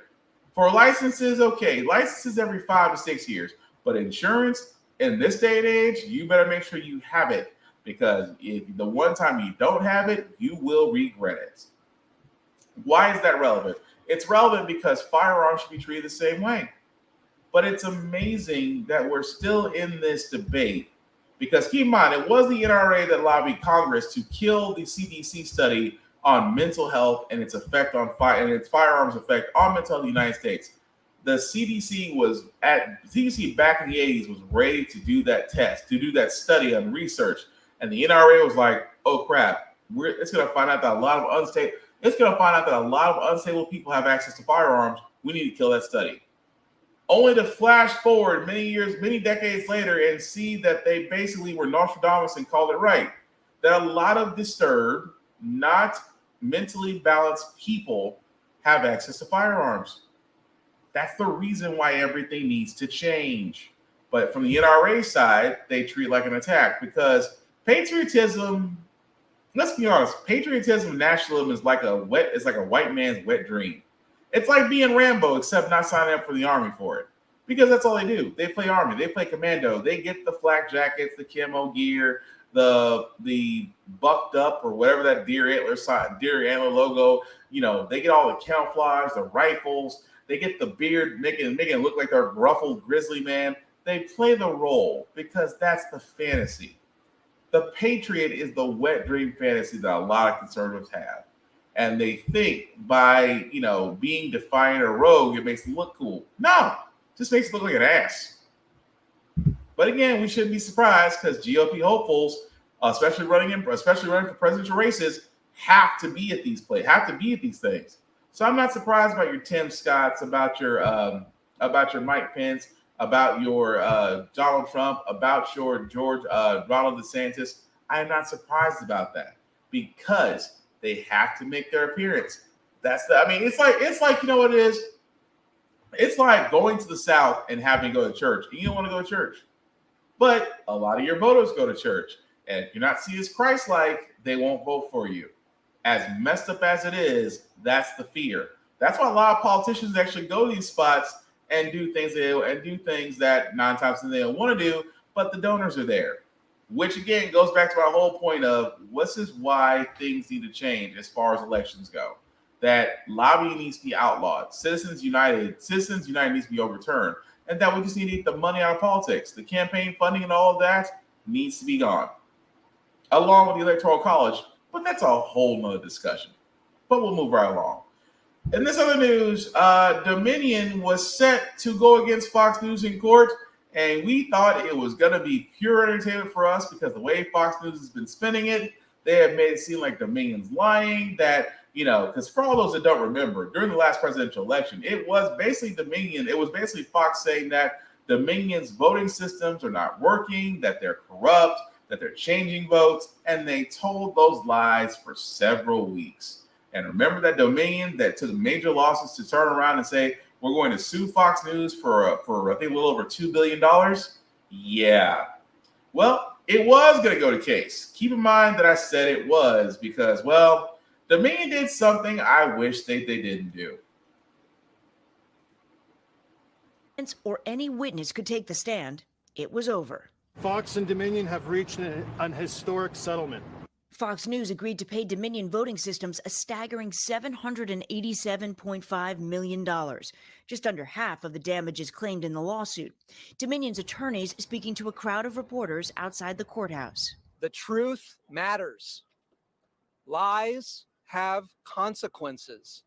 For licenses, okay, licenses every 5 to 6 years. But insurance, in this day and age, you better make sure you have it. Because if the one time you don't have it, you will regret it. Why is that relevant? It's relevant because firearms should be treated the same way. But it's amazing that we're still in this debate. Because keep in mind, it was the NRA that lobbied Congress to kill the CDC study on mental health and its effect on its firearms effect on mental health in the United States. The CDC back in the 80s was ready to do that test, to do that study on research. And the NRA was like, oh crap, it's going to find out that a lot of unstable people have access to firearms. We need to kill that study. Only to flash forward many decades later and see that they basically were Nostradamus and called it right. That a lot of disturbed, not mentally balanced people have access to firearms. That's the reason why everything needs to change. But from the NRA side, they treat it like an attack because patriotism, let's be honest, patriotism and nationalism is like a white man's wet dream. It's like being Rambo, except not signing up for the army for it. Because that's all they do. They play army, they play commando, they get the flak jackets, the camo gear, the bucked up or whatever that deer antler logo, they get all the camouflage, the rifles, they get the beard, making it look like they're a ruffled grizzly man. They play the role because that's the fantasy. The patriot is the wet dream fantasy that a lot of conservatives have. And they think by, being defiant or rogue, it makes them look cool. No, just makes it look like an ass. But again, we shouldn't be surprised because GOP hopefuls, especially running for presidential races, have to be at these things. So I'm not surprised about your Tim Scotts, about your Mike Pence, about your Donald Trump, about your Ronald DeSantis. I'm not surprised about that because they have to make their appearance. It's like you know what it is. It's like going to the South and having to go to church. You don't want to go to church. But a lot of your voters go to church. And if you're not seen as Christ-like, they won't vote for you. As messed up as it is, that's the fear. That's why a lot of politicians actually go to these spots and do things that 9 times they don't want to do, but the donors are there. Which again goes back to our whole point of this is why things need to change as far as elections go. That lobbying needs to be outlawed. Citizens United needs to be overturned. And that we just need to get the money out of politics. The campaign funding and all of that needs to be gone. Along with the Electoral College. But that's a whole nother discussion. But we'll move right along. In this other news, Dominion was set to go against Fox News in court. And we thought it was going to be pure entertainment for us because the way Fox News has been spinning it, they have made it seem like Dominion's lying. That, because for all those that don't remember, during the last presidential election, it was basically Dominion. It was basically Fox saying that Dominion's voting systems are not working, that they're corrupt, that they're changing votes. And they told those lies for several weeks. And remember that Dominion that took major losses to turn around and say, we're going to sue Fox News for I think a little over $2 billion? Yeah. Well, it was going to go to case. Keep in mind that I said it was because, well, Dominion did something I wish they didn't do. Or any witness could take the stand, it was over. Fox and Dominion have reached an historic settlement. Fox News agreed to pay Dominion Voting Systems a staggering $787.5 million, just under half of the damages claimed in the lawsuit. Dominion's attorneys speaking to a crowd of reporters outside the courthouse. The truth matters. Lies have consequences.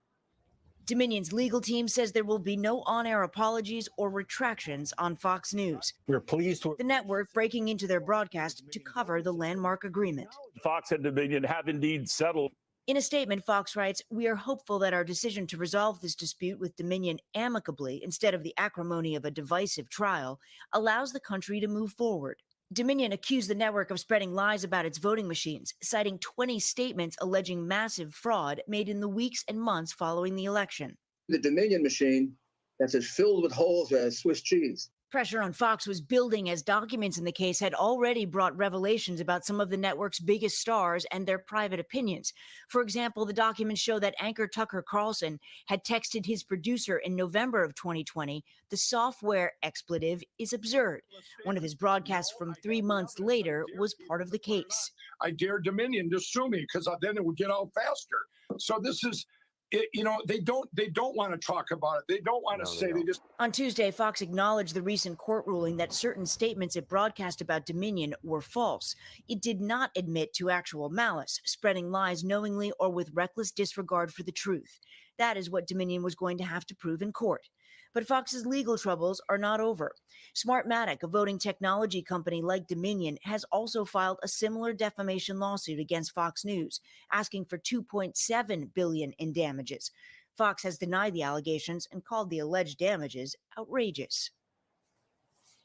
Dominion's legal team says there will be no on-air apologies or retractions on Fox News. We're pleased with the network breaking into their broadcast to cover the landmark agreement. Fox and Dominion have indeed settled. In a statement, Fox writes, "We are hopeful that our decision to resolve this dispute with Dominion amicably instead of the acrimony of a divisive trial allows the country to move forward." Dominion accused the network of spreading lies about its voting machines, citing 20 statements alleging massive fraud made in the weeks and months following the election. The Dominion machine that's as filled with holes as Swiss cheese. Pressure on Fox was building as documents in the case had already brought revelations about some of the network's biggest stars and their private opinions. For example, the documents show that anchor Tucker Carlson had texted his producer in November of 2020, "The software expletive is absurd." One of his broadcasts from 3 months later was part of the case. I dare Dominion to sue me because then it would get out faster. So this is... they don't want to talk about it. They don't want to say. They just. On Tuesday, Fox acknowledged the recent court ruling that certain statements it broadcast about Dominion were false. It did not admit to actual malice, spreading lies knowingly or with reckless disregard for the truth. That is what Dominion was going to have to prove in court. But Fox's legal troubles are not over. Smartmatic, a voting technology company like Dominion, has also filed a similar defamation lawsuit against Fox News, asking for $2.7 billion in damages. Fox has denied the allegations and called the alleged damages outrageous.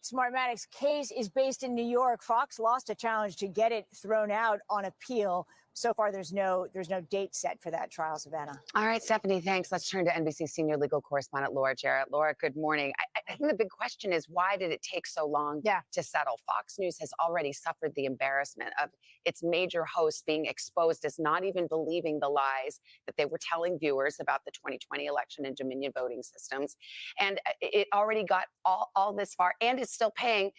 Smartmatic's case is based in New York. Fox lost a challenge to get it thrown out on appeal. So far, there's no date set for that trial, Savannah. All right, Stephanie, thanks. Let's turn to NBC senior legal correspondent Laura Jarrett. Laura, good morning. I think the big question is, why did it take so long to settle? Fox News has already suffered the embarrassment of its major hosts being exposed as not even believing the lies that they were telling viewers about the 2020 election and Dominion voting systems. And it already got all this far and is still paying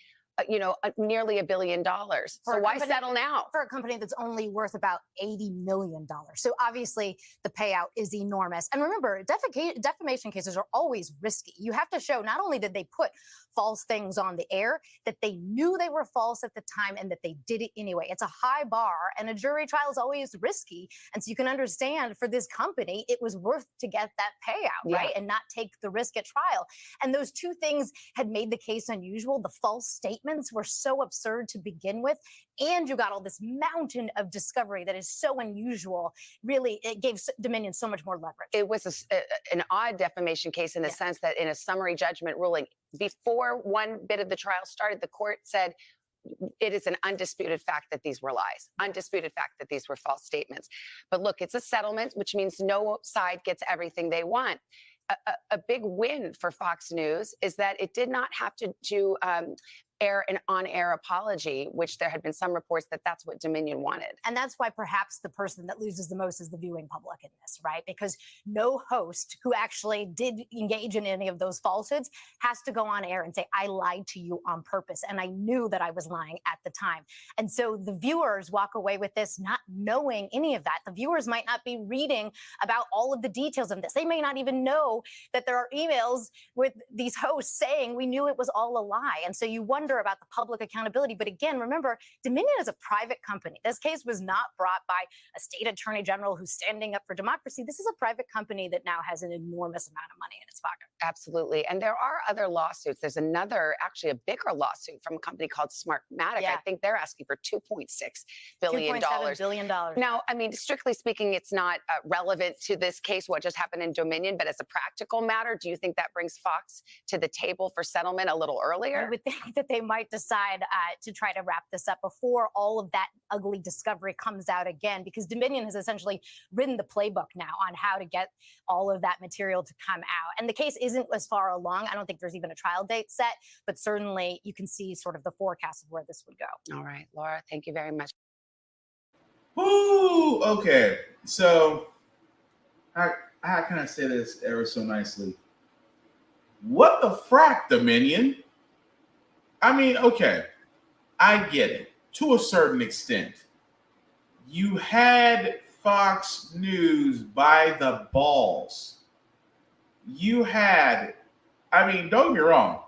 nearly $1 billion. So why settle now? For a company that's only worth about $80 million. So obviously the payout is enormous. And remember, defamation cases are always risky. You have to show not only did they put false things on the air, that they knew they were false at the time and that they did it anyway. It's a high bar, and a jury trial is always risky. And so you can understand for this company, it was worth to get that payout, right? And not take the risk at trial. And those two things had made the case unusual. The false statements were so absurd to begin with, and you got all this mountain of discovery that is so unusual. Really, it gave Dominion so much more leverage. It was an odd defamation case in the sense that in a summary judgment ruling, before one bit of the trial started, the court said it is an undisputed fact that these were lies, undisputed fact that these were false statements. But look, it's a settlement, which means no side gets everything they want. A big win for Fox News is that it did not have to air an on-air apology, which there had been some reports that that's what Dominion wanted. And that's why perhaps the person that loses the most is the viewing public in this, right? Because no host who actually did engage in any of those falsehoods has to go on air and say, I lied to you on purpose, and I knew that I was lying at the time. And so the viewers walk away with this not knowing any of that. The viewers might not be reading about all of the details of this. They may not even know that there are emails with these hosts saying we knew it was all a lie. And so you wonder about the public accountability. But again, remember, Dominion is a private company. This case was not brought by a state attorney general who's standing up for democracy. This is a private company that now has an enormous amount of money in its pocket. Absolutely. And there are other lawsuits. There's another, actually a bigger lawsuit from a company called Smartmatic. I think they're asking for $2.6 billion. $2.7 billion. Now, I mean, strictly speaking, it's not relevant to this case, what just happened in Dominion, but as a practical matter, do you think that brings Fox to the table for settlement a little earlier? I would think that they might decide to try to wrap this up before all of that ugly discovery comes out again, because Dominion has essentially written the playbook now on how to get all of that material to come out. And the case isn't as far along. I don't think there's even a trial date set, but certainly you can see sort of the forecast of where this would go. All right, Laura, thank you very much. Woo! Okay, so how can I say this ever so nicely? What the frack, Dominion? I mean, okay, I get it to a certain extent. You had Fox News by the balls. You had, I mean, don't get me wrong.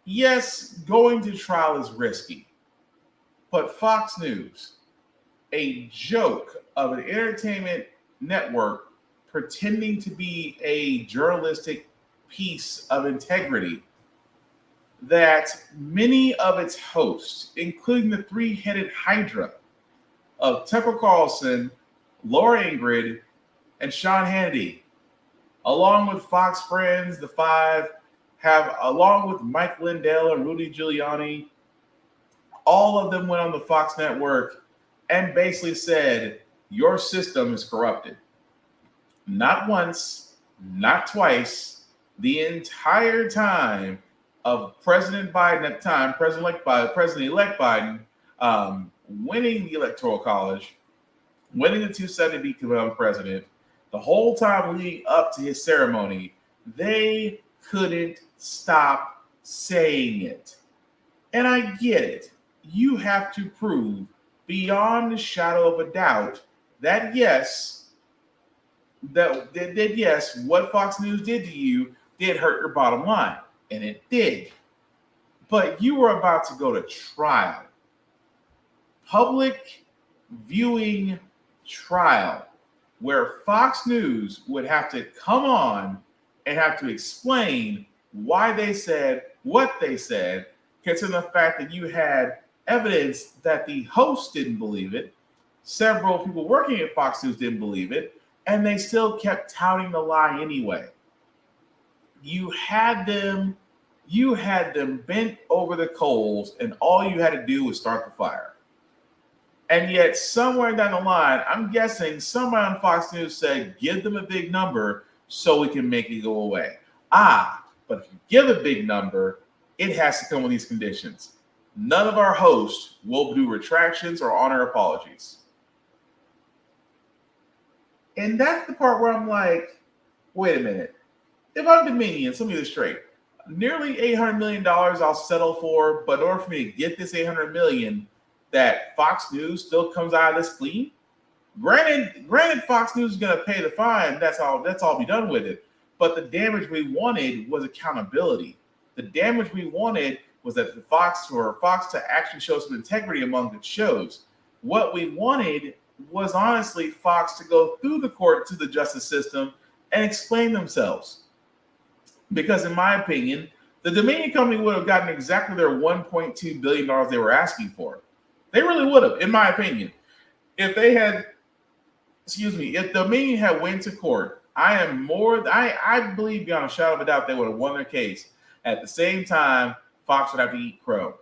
Yes, going to trial is risky, but Fox News, a joke of an entertainment network pretending to be a journalistic piece of integrity, that many of its hosts, including the three-headed hydra of Tucker Carlson, Laura Ingrid, and Sean Hannity, along with Fox Friends, the five, along with Mike Lindell and Rudy Giuliani, all of them went on the Fox network and basically said, your system is corrupted. Not once, not twice, the entire time of President Biden at the time, President-elect Biden, winning the Electoral College, winning the 270 to become president, the whole time leading up to his ceremony, they couldn't stop saying it. And I get it. You have to prove beyond the shadow of a doubt that yes, what Fox News did to you did hurt your bottom line. And it did. But you were about to go to trial. Public viewing trial, where Fox News would have to come on and have to explain why they said what they said, considering the fact that you had evidence that the host didn't believe it, several people working at Fox News didn't believe it, and they still kept touting the lie anyway. You had them bent over the coals, and all you had to do was start the fire. And yet, somewhere down the line, I'm guessing somebody on Fox News said, give them a big number so we can make it go away. But if you give a big number, it has to come with these conditions. None of our hosts will do retractions or honor apologies. And that's the part where I'm like, wait a minute. If I'm Dominion, let me get this straight. Nearly $800 million I'll settle for, but in order for me to get this $800 million, that Fox News still comes out of this clean. Granted, Fox News is going to pay the fine. That's all be done with it. But the damage we wanted was accountability. The damage we wanted was that Fox to actually show some integrity among the shows. What we wanted was honestly Fox to go through the court to the justice system and explain themselves. Because in my opinion, the Dominion company would have gotten exactly their $1.2 billion they were asking for. They really would have, in my opinion. If Dominion had went to court, I believe beyond a shadow of a doubt they would have won their case. At the same time, Fox would have to eat crow.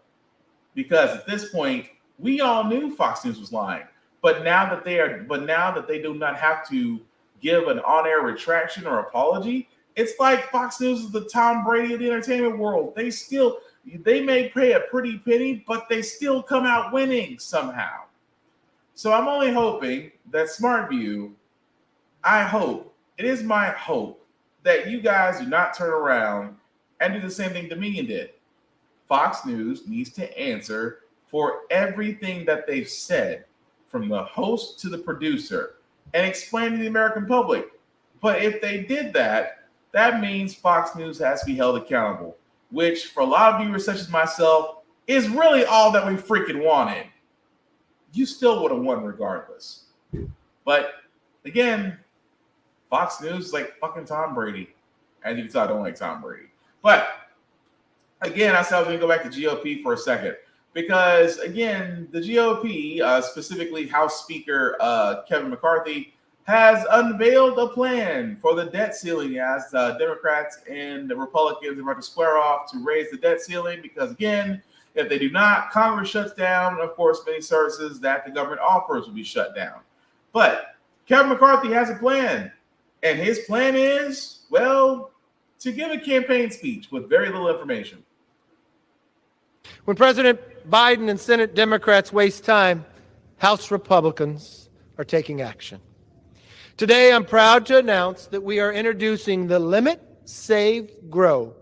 Because at this point, we all knew Fox News was lying. But now that they do not have to give an on-air retraction or apology, it's like Fox News is the Tom Brady of the entertainment world. They may pay a pretty penny, but they still come out winning somehow. So I'm only hoping that SmartView, it is my hope that you guys do not turn around and do the same thing Dominion did. Fox News needs to answer for everything that they've said, from the host to the producer, and explain to the American public. But if they did that, that means Fox News has to be held accountable, which for a lot of viewers such as myself is really all that we freaking wanted. You still would have won regardless. But again, Fox News is like fucking Tom Brady. As you can tell, I don't like Tom Brady. But again, I said I was going to go back to GOP for a second. Because again, the GOP, specifically House Speaker Kevin McCarthy, has unveiled a plan for the debt ceiling as the Democrats and the Republicans are about to square off to raise the debt ceiling because, again, if they do not, Congress shuts down. Of course, many services that the government offers will be shut down. But Kevin McCarthy has a plan, and his plan is, well, to give a campaign speech with very little information. When President Biden and Senate Democrats waste time, House Republicans are taking action. Today, I'm proud to announce that we are introducing the Limit, Save, Grow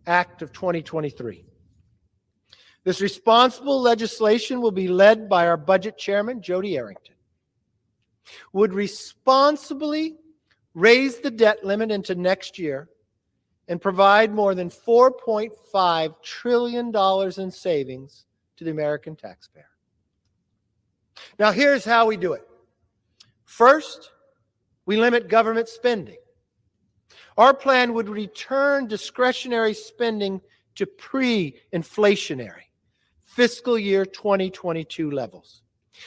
Act of 2023. This responsible legislation will be led by our budget chairman, Jody Arrington. Would responsibly raise the debt limit into next year and provide more than $4.5 trillion in savings to the American taxpayer. Now, here's how we do it. First, we limit government spending. Our plan would return discretionary spending to pre-inflationary fiscal year 2022 levels,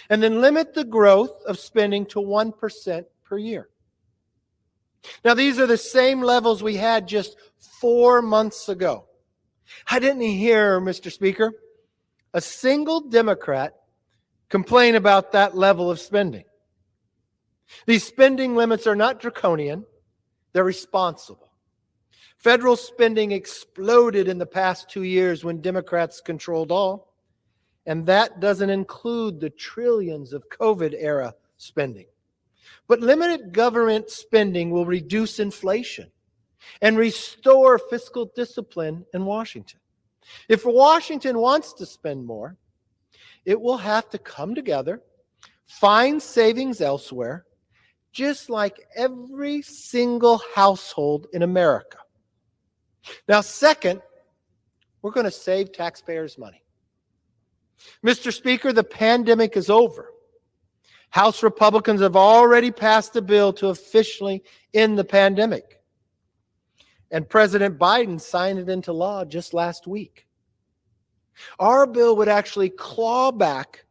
and then limit the growth of spending to 1% per year. Now, these are the same levels we had just 4 months ago. I didn't hear, Mr. Speaker, a single Democrat complain about that level of spending. These spending limits are not draconian, they're responsible. Federal spending exploded in the past 2 years when Democrats controlled all, and that doesn't include the trillions of COVID-era spending. But limited government spending will reduce inflation and restore fiscal discipline in Washington. If Washington wants to spend more, it will have to come together, find savings elsewhere, just like every single household in America. Now, second, we're going to save taxpayers money. Mr. Speaker, the pandemic is over. House Republicans have already passed a bill to officially end the pandemic. And President Biden signed it into law just last week. Our bill would actually claw back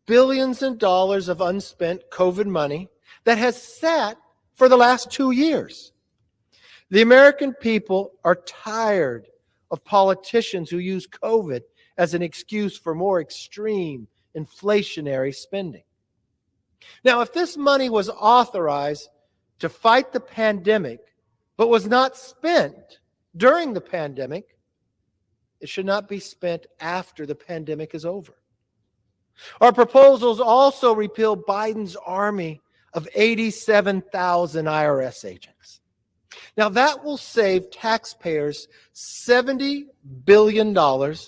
billions of dollars of unspent COVID money that has sat for the last 2 years. The American people are tired of politicians who use COVID as an excuse for more extreme inflationary spending. Now, if this money was authorized to fight the pandemic, but was not spent during the pandemic, it should not be spent after the pandemic is over. Our proposals also repeal Biden's army of 87,000 IRS agents. Now, that will save taxpayers $70 billion, and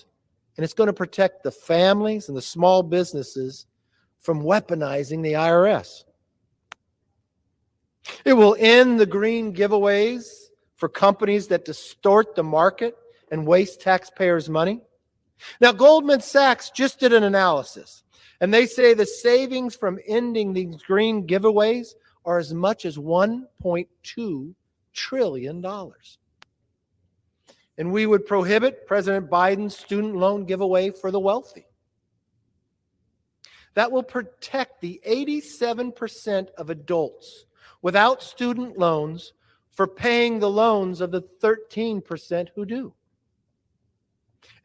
it's going to protect the families and the small businesses from weaponizing the IRS. It will end the green giveaways for companies that distort the market and waste taxpayers' money. Now, Goldman Sachs just did an analysis, and they say the savings from ending these green giveaways are as much as $1.2 trillion. And we would prohibit President Biden's student loan giveaway for the wealthy. That will protect the 87% of adults without student loans for paying the loans of the 13% who do.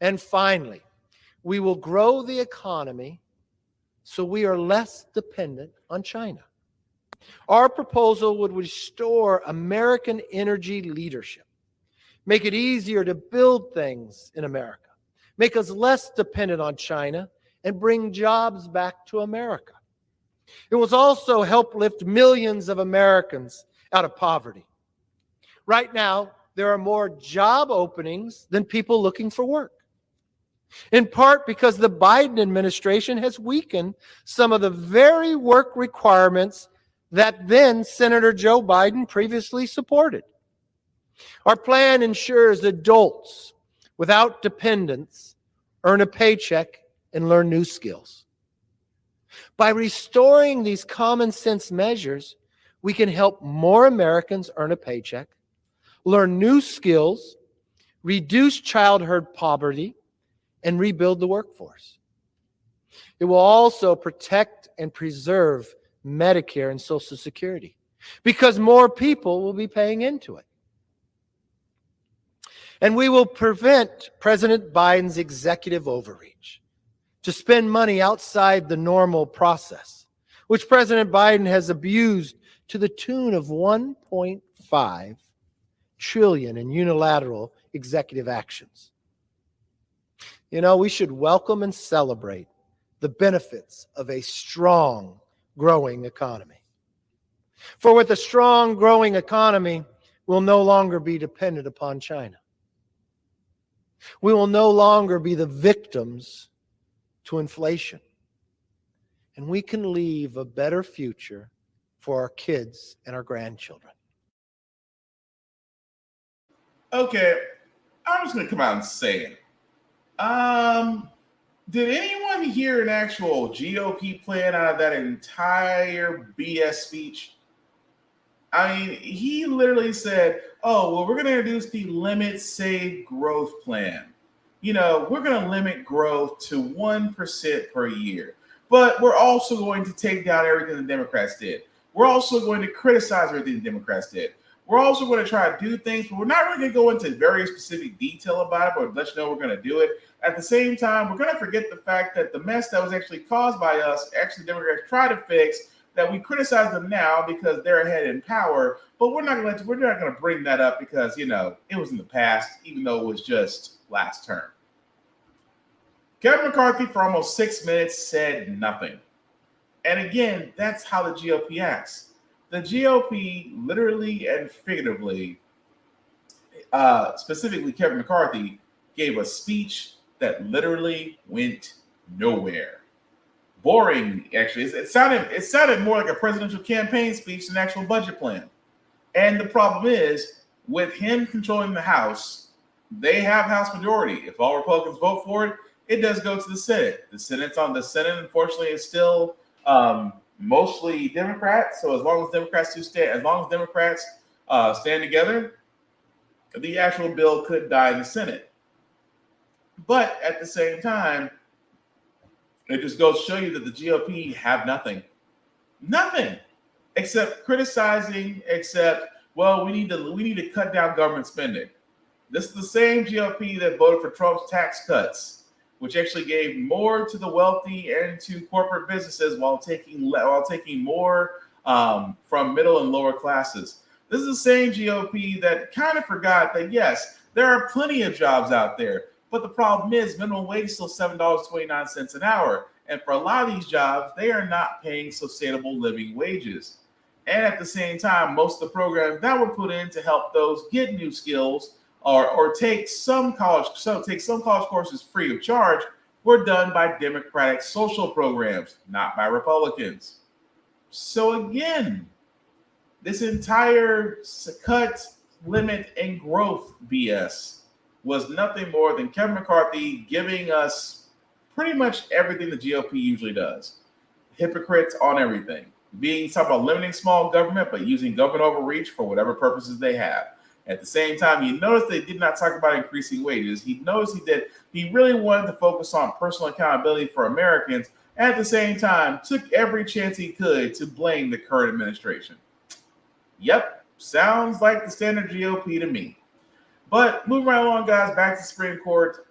And finally, we will grow the economy so we are less dependent on China. Our proposal would restore American energy leadership, make it easier to build things in America, make us less dependent on China, and bring jobs back to America. It will also help lift millions of Americans out of poverty. Right now, there are more job openings than people looking for work, in part because the Biden administration has weakened some of the very work requirements that then Senator Joe Biden previously supported. Our plan ensures adults without dependents earn a paycheck and learn new skills. By restoring these common sense measures, we can help more Americans earn a paycheck, learn new skills, reduce childhood poverty, and rebuild the workforce. It will also protect and preserve Medicare and Social Security, because more people will be paying into it. And we will prevent President Biden's executive overreach to spend money outside the normal process, which President Biden has abused to the tune of $1.5 trillion in unilateral executive actions. You know, we should welcome and celebrate the benefits of a strong, growing economy. For with a strong, growing economy, we'll no longer be dependent upon China. We will no longer be the victims to inflation. And we can leave a better future for our kids and our grandchildren. Okay, I'm just going to come out and say it. Did anyone hear an actual GOP plan out of that entire BS speech? I mean, he literally said, oh, well, we're going to introduce the Limit Save Growth Plan. You know, we're going to limit growth to 1% per year. But we're also going to take down everything the Democrats did. We're also going to criticize everything the Democrats did. We're also going to try to do things, but we're not really going to go into very specific detail about it, but let you know we're going to do it. At the same time, we're going to forget the fact that the mess that was actually caused by us, actually Democrats try to fix, that we criticize them now because they're ahead in power, but we're not going to bring that up because, you know, it was in the past, even though it was just last term. Kevin McCarthy for almost 6 minutes said nothing. And again, that's how the GOP acts. The GOP literally and figuratively, specifically Kevin McCarthy, gave a speech that literally went nowhere. Boring, actually. It sounded more like a presidential campaign speech than an actual budget plan. And the problem is, with him controlling the House, they have House majority. If all Republicans vote for it, it does go to the Senate. The Senate, unfortunately, is still mostly Democrats. So as long as Democrats stand together, the actual bill could die in the Senate. But at the same time, it just goes to show you that the GOP have nothing except criticizing, well, we need to cut down government spending. This is the same GOP that voted for Trump's tax cuts, which actually gave more to the wealthy and to corporate businesses while taking more from middle and lower classes. This is the same GOP that kind of forgot that, yes, there are plenty of jobs out there, but the problem is minimum wage is still $7.29 an hour. And for a lot of these jobs, they are not paying sustainable living wages. And at the same time, most of the programs that were put in to help those get new skills or take some college courses free of charge were done by Democratic social programs, not by Republicans. So again, this entire cut, limit, and growth BS was nothing more than Kevin McCarthy giving us pretty much everything the GOP usually does. Hypocrites on everything. Talking about limiting small government, but using government overreach for whatever purposes they have. At the same time, you notice they did not talk about increasing wages. He really wanted to focus on personal accountability for Americans, and at the same time, took every chance he could to blame the current administration. Yep, sounds like the standard GOP to me. But moving right along, guys, back to Supreme Court.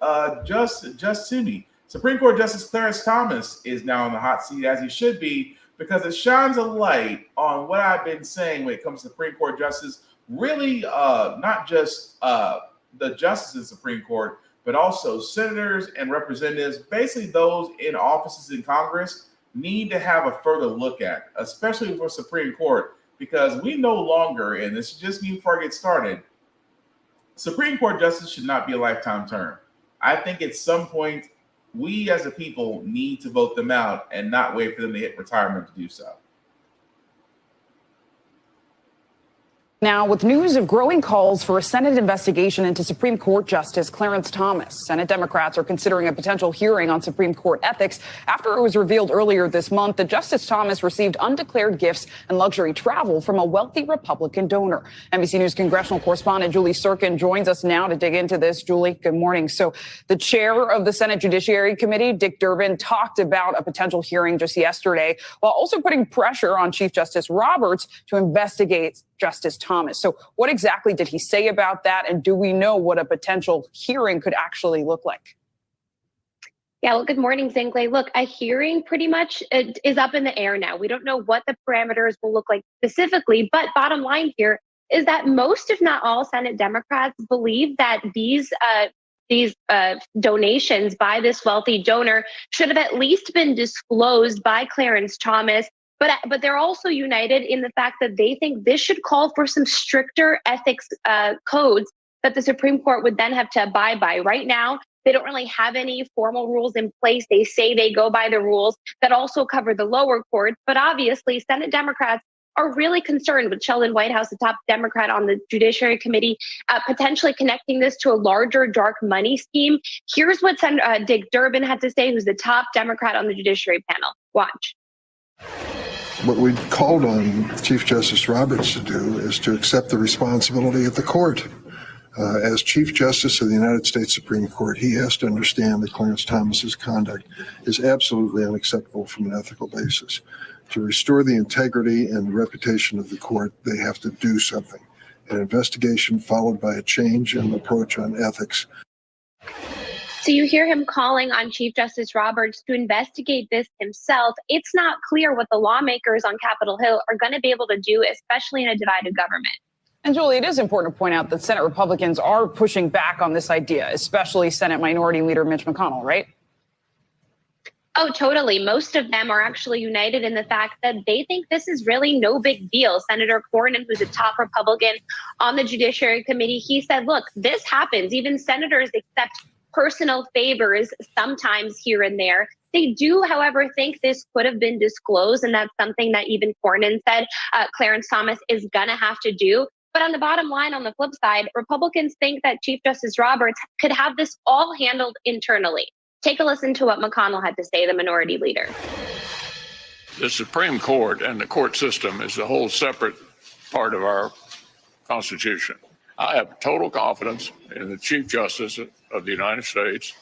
Supreme Court Justice Clarence Thomas is now on the hot seat, as he should be, because it shines a light on what I've been saying when it comes to Supreme Court justice. Really, not just the justices of the Supreme Court, but also senators and representatives, basically those in offices in Congress, need to have a further look at, especially for Supreme Court, because we no longer, and this is just me before I get started, Supreme Court justice should not be a lifetime term. I think at some point, we as a people need to vote them out and not wait for them to hit retirement to do so. Now, with news of growing calls for a Senate investigation into Supreme Court Justice Clarence Thomas, Senate Democrats are considering a potential hearing on Supreme Court ethics after it was revealed earlier this month that Justice Thomas received undeclared gifts and luxury travel from a wealthy Republican donor. NBC News congressional correspondent Julie Sirkin joins us now to dig into this. Julie, good morning. So the chair of the Senate Judiciary Committee, Dick Durbin, talked about a potential hearing just yesterday, while also putting pressure on Chief Justice Roberts to investigate Justice Thomas. So what exactly did he say about that? And do we know what a potential hearing could actually look like? Yeah, well, good morning, Zingley. Look, a hearing pretty much is up in the air now. We don't know what the parameters will look like specifically, but bottom line here is that most, if not all, Senate Democrats believe that these donations by this wealthy donor should have at least been disclosed by Clarence Thomas. But they're also united in the fact that they think this should call for some stricter ethics codes that the Supreme Court would then have to abide by. Right now, they don't really have any formal rules in place. They say they go by the rules that also cover the lower courts. But obviously, Senate Democrats are really concerned with Sheldon Whitehouse, the top Democrat on the Judiciary Committee, potentially connecting this to a larger dark money scheme. Here's what Senator Dick Durbin had to say, who's the top Democrat on the Judiciary panel. Watch. What we called on Chief Justice Roberts to do is to accept the responsibility of the court. As Chief Justice of the United States Supreme Court, he has to understand that Clarence Thomas's conduct is absolutely unacceptable from an ethical basis. To restore the integrity and the reputation of the court, they have to do something. An investigation followed by a change in approach on ethics. So you hear him calling on Chief Justice Roberts to investigate this himself. It's not clear what the lawmakers on Capitol Hill are going to be able to do, especially in a divided government. And Julie, it is important to point out that Senate Republicans are pushing back on this idea, especially Senate Minority Leader Mitch McConnell, right? Oh, totally. Most of them are actually united in the fact that they think this is really no big deal. Senator Cornyn, who's a top Republican on the Judiciary Committee, he said, look, this happens. Even senators accept personal favors sometimes here and there. They do, however, think this could have been disclosed, and that's something that even Cornyn said Clarence Thomas is going to have to do. But on the bottom line, on the flip side, Republicans think that Chief Justice Roberts could have this all handled internally. Take a listen to what McConnell had to say, the minority leader. The Supreme Court and the court system is a whole separate part of our Constitution. I have total confidence in the Chief Justice of the United States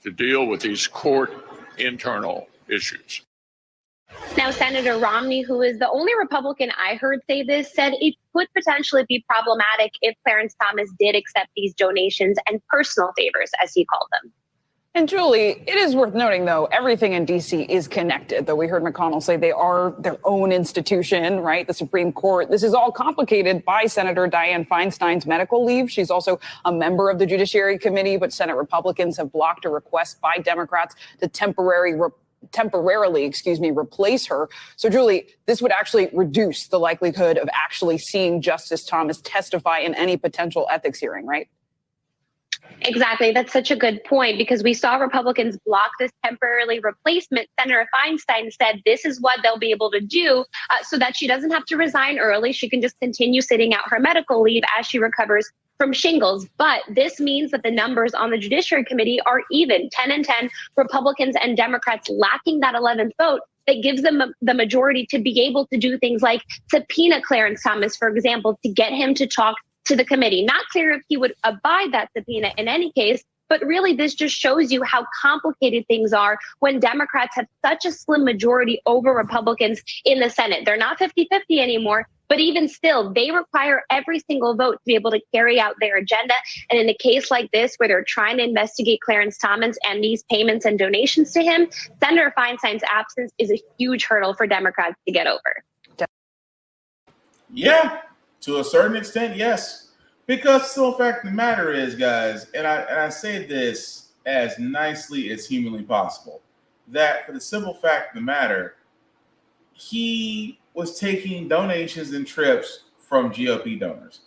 to deal with these court internal issues. Now, Senator Romney, who is the only Republican I heard say this, said it could potentially be problematic if Clarence Thomas did accept these donations and personal favors, as he called them. And Julie, it is worth noting, though, everything in D.C. is connected, though we heard McConnell say they are their own institution, right? The Supreme Court. This is all complicated by Senator Dianne Feinstein's medical leave. She's also a member of the Judiciary Committee, but Senate Republicans have blocked a request by Democrats to temporarily replace her. So, Julie, this would actually reduce the likelihood of actually seeing Justice Thomas testify in any potential ethics hearing, right? Exactly. That's such a good point, because we saw Republicans block this temporarily replacement. Senator Feinstein said this is what they'll be able to do so that she doesn't have to resign early. She can just continue sitting out her medical leave as she recovers from shingles. But this means that the numbers on the Judiciary Committee are even 10-10, Republicans and Democrats lacking that 11th vote that gives them the majority to be able to do things like subpoena Clarence Thomas, for example, to get him to talk to the committee. Not clear if he would abide that subpoena in any case, but really this just shows you how complicated things are when Democrats have such a slim majority over Republicans in the Senate. They're not 50-50 anymore, but even still, they require every single vote to be able to carry out their agenda. And in a case like this, where they're trying to investigate Clarence Thomas and these payments and donations to him, Senator Feinstein's absence is a huge hurdle for Democrats to get over. Yeah. To a certain extent, yes. Because the simple fact of the matter is, guys, and I say this as nicely as humanly possible, that for the simple fact of the matter, he was taking donations and trips from GOP donors.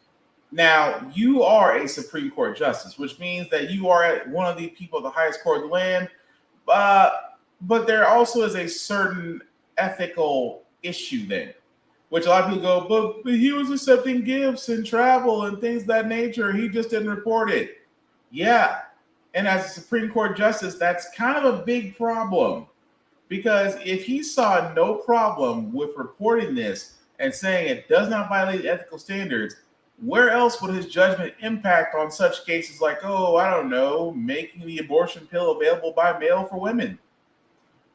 Now, you are a Supreme Court justice, which means that you are one of the people of the highest court of the land, but there also is a certain ethical issue there. which a lot of people go, but he was accepting gifts and travel and things of that nature. He just didn't report it. Yeah. And as a Supreme Court justice, that's kind of a big problem. Because if he saw no problem with reporting this and saying it does not violate ethical standards, where else would his judgment impact on such cases like, oh, I don't know, making the abortion pill available by mail for women?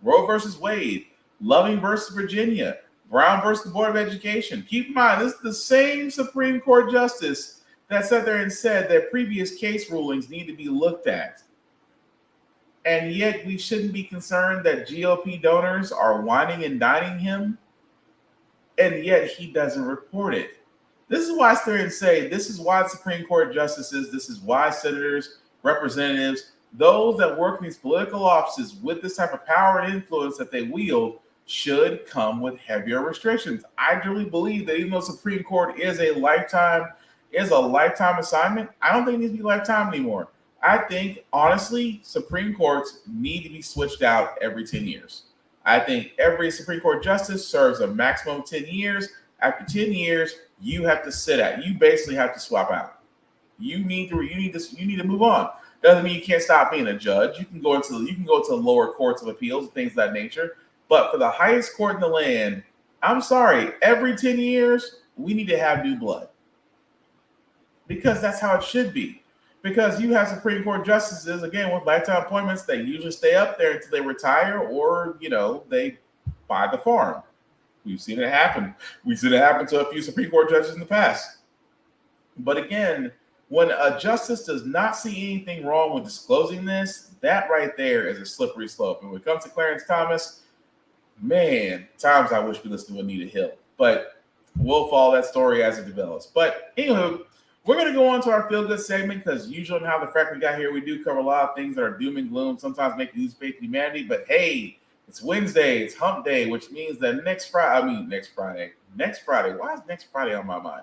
Roe versus Wade, Loving versus Virginia, Brown versus the Board of Education. Keep in mind, this is the same Supreme Court justice that sat there and said that previous case rulings need to be looked at. And yet we shouldn't be concerned that GOP donors are whining and dining him. And yet he doesn't report it. This is why I sit there and say, this is why the Supreme Court justices, this is why senators, representatives, those that work in these political offices with this type of power and influence that they wield should come with heavier restrictions. I truly believe that even though Supreme Court is a lifetime assignment, I don't think it needs to be lifetime anymore. I think, honestly, Supreme Courts need to be switched out every 10 years. I think every Supreme Court justice serves a maximum of 10 years. After 10 years, you have to sit out. You basically have to swap out. You need to move on. Doesn't mean you can't stop being a judge. You can go to lower courts of appeals and things of that nature. But for the highest court in the land, I'm sorry, every 10 years, we need to have new blood. Because that's how it should be. Because you have Supreme Court justices, again, with lifetime appointments, they usually stay up there until they retire or, they buy the farm. We've seen it happen. We've seen it happen to a few Supreme Court judges in the past. But again, when a justice does not see anything wrong with disclosing this, that right there is a slippery slope. And when it comes to Clarence Thomas, man, times I wish we listened to Anita Hill. But we'll follow that story as it develops. But anywho, we're going to go on to our feel-good segment because usually on How the Frack we got here, we do cover a lot of things that are doom and gloom, sometimes make you lose faith in humanity. But hey, it's Wednesday, it's hump day, which means that next Friday, why is next Friday on my mind?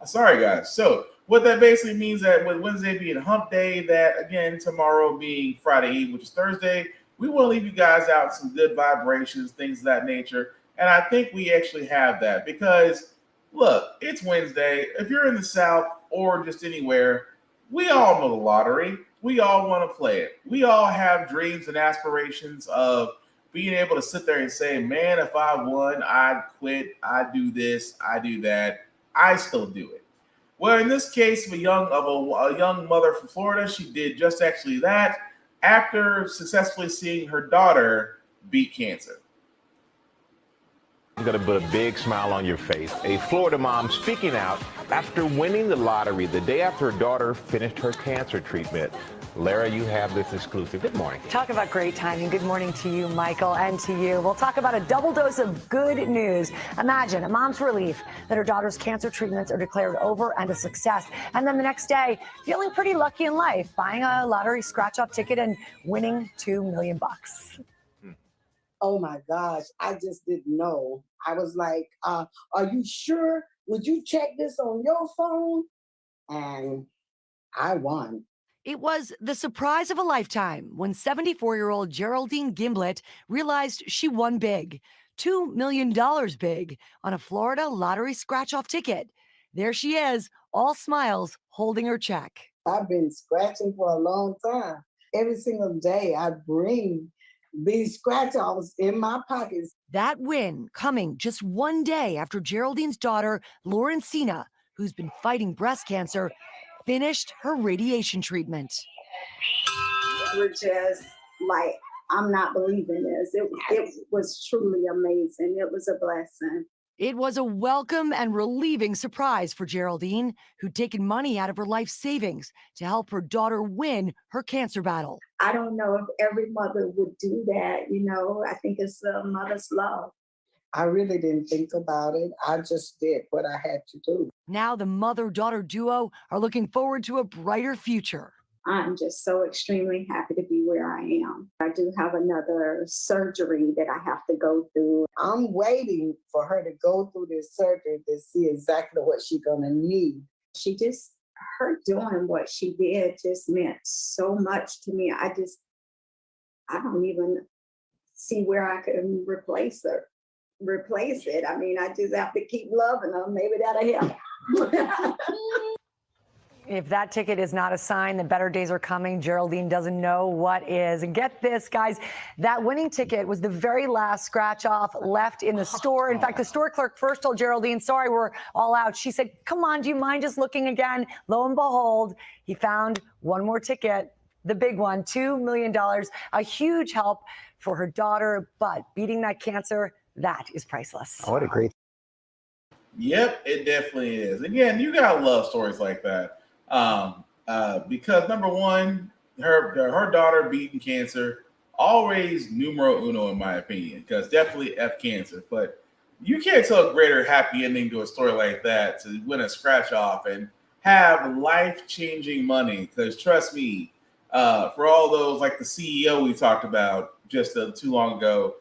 Sorry, guys. So what that basically means that with Wednesday being hump day, that again, tomorrow being Friday Eve, which is Thursday, we want to leave you guys out some good vibrations, things of that nature. And I think we actually have that because, look, it's Wednesday. If you're in the South or just anywhere, we all know the lottery. We all want to play it. We all have dreams and aspirations of being able to sit there and say, man, if I won, I'd quit, I'd do this, I do that. I still do it. Well, in this case of a young mother from Florida, she did just actually that after successfully seeing her daughter beat cancer. It's going to put a big smile on your face. A Florida mom speaking out after winning the lottery the day after her daughter finished her cancer treatment. Lara, you have this exclusive. Good morning. Talk about great timing. Good morning to you, Michael, and to you. We'll talk about a double dose of good news. Imagine a mom's relief that her daughter's cancer treatments are declared over and a success. And then the next day, feeling pretty lucky in life, buying a lottery scratch-off ticket and winning $2 million. Oh my gosh, I just didn't know. I was like, are you sure? Would you check this on your phone? And I won. It was the surprise of a lifetime when 74-year-old Geraldine Gimblett realized she won big, $2 million big, on a Florida lottery scratch-off ticket. There she is, all smiles, holding her check. I've been scratching for a long time. Every single day I bring these scratch-offs in my pockets. That win coming just one day after Geraldine's daughter, Lauren Cena, who's been fighting breast cancer, finished her radiation treatment. We're just like, I'm not believing this. It was truly amazing. It was a blessing. It was a welcome and relieving surprise for Geraldine, who'd taken money out of her life savings to help her daughter win her cancer battle. I don't know if every mother would do that. I think it's a mother's love. I really didn't think about it. I just did what I had to do. Now the mother-daughter duo are looking forward to a brighter future. I'm just so extremely happy to be where I am. I do have another surgery that I have to go through. I'm waiting for her to go through this surgery to see exactly what she's going to need. Her doing what she did just meant so much to me. I don't even see where I could replace her. replace it. I mean, I just have to keep loving them. Maybe that'll help. If that ticket is not a sign that better days are coming, Geraldine doesn't know what is. And get this, guys, that winning ticket was the very last scratch off left in the store. In fact, the store clerk first told Geraldine, sorry, we're all out. She said, come on, do you mind just looking again? Lo and behold, he found one more ticket, the big one, $2 million, a huge help for her daughter. But beating that cancer, that is priceless. What a great. Yep, it definitely is. Again, you gotta love stories like that. Because number one, her daughter beating cancer, always numero uno in my opinion, because definitely F cancer. But you can't tell a greater happy ending to a story like that to win a scratch off and have life-changing money. Because trust me, for all those like the CEO we talked about just too long ago,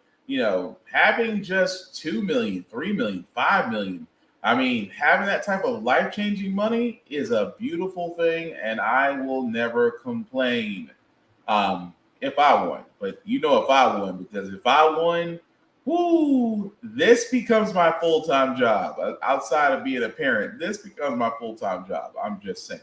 having just 2 million, 3 million, 5 million. I mean, having that type of life-changing money is a beautiful thing, and I will never complain if I won. But if I won, because if I won, this becomes my full-time job. Outside of being a parent, this becomes my full-time job. I'm just saying.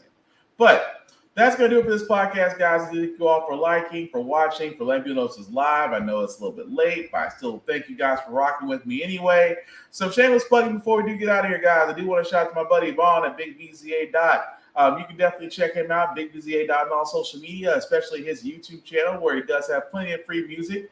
But that's going to do it for this podcast, guys. Thank you all for liking, for watching, for letting me know this is live. I know it's a little bit late, but I still thank you guys for rocking with me anyway. So shameless plugging before we do get out of here, guys. I do want to shout out to my buddy Vaughn at BigVZA. You can definitely check him out, BigVZA on all social media, especially his YouTube channel where he does have plenty of free music.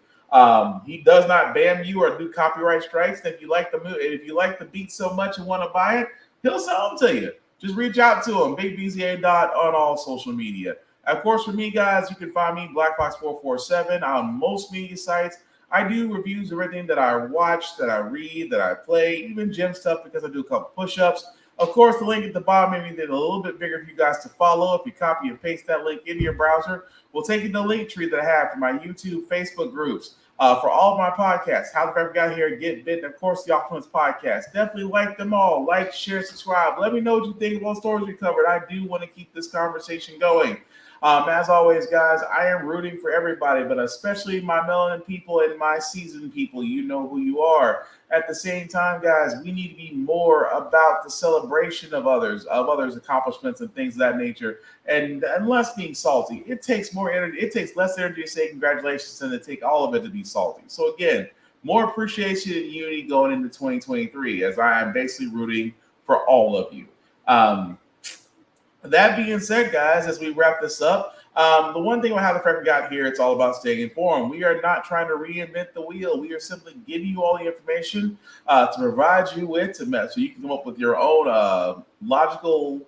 He does not ban you or do copyright strikes. And if you like the beat so much and want to buy it, he'll sell them to you. Just reach out to him, BigVZA on all social media. Of course, for me, guys, you can find me, BlackFox447, on most media sites. I do reviews of everything that I watch, that I read, that I play, even gym stuff because I do a couple push-ups. Of course, the link at the bottom made it a little bit bigger for you guys to follow. If you copy and paste that link into your browser, we'll take you to the link tree that I have for my YouTube, Facebook groups. For all of my podcasts, How the Frack Got Here, Get Bit, and of course the Optimus podcast. Definitely like them all. Like, share, subscribe. Let me know what you think of all stories we covered. I do want to keep this conversation going. As always, guys, I am rooting for everybody, but especially my melanin people and my seasoned people. You know who you are. At the same time, guys, we need to be more about the celebration of others' accomplishments and things of that nature, and less being salty. It takes more energy. It takes less energy to say congratulations than to take all of it to be salty. So again, more appreciation and unity going into 2023, as I am basically rooting for all of you. That being said, guys, as we wrap this up, the one thing about How the Frack Got Here, it's all about staying informed. We are not trying to reinvent the wheel. We are simply giving you all the information to provide you with, so you can come up with your own logical.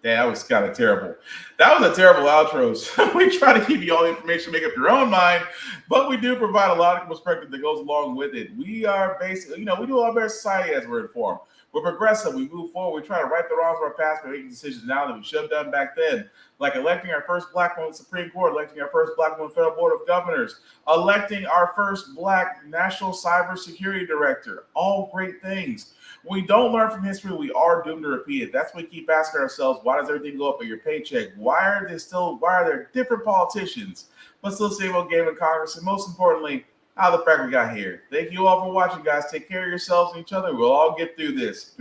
That was kind of terrible. That was a terrible outro. So we try to give you all the information, make up your own mind, but we do provide a lot of perspective that goes along with it. We are basically, we do a lot better society as we're informed. We're progressive. We move forward. We try to right the wrongs of our past by making decisions now that we should have done back then, like electing our first black woman Supreme Court, electing our first black woman Federal Board of Governors, electing our first black National Cybersecurity Director. All great things. When we don't learn from history, we are doomed to repeat it. That's why we keep asking ourselves, why does everything go up at your paycheck? Why are there different politicians, but still the same old game in Congress? And most importantly, how the frack we got here. Thank you all for watching, guys. Take care of yourselves and each other. We'll all get through this.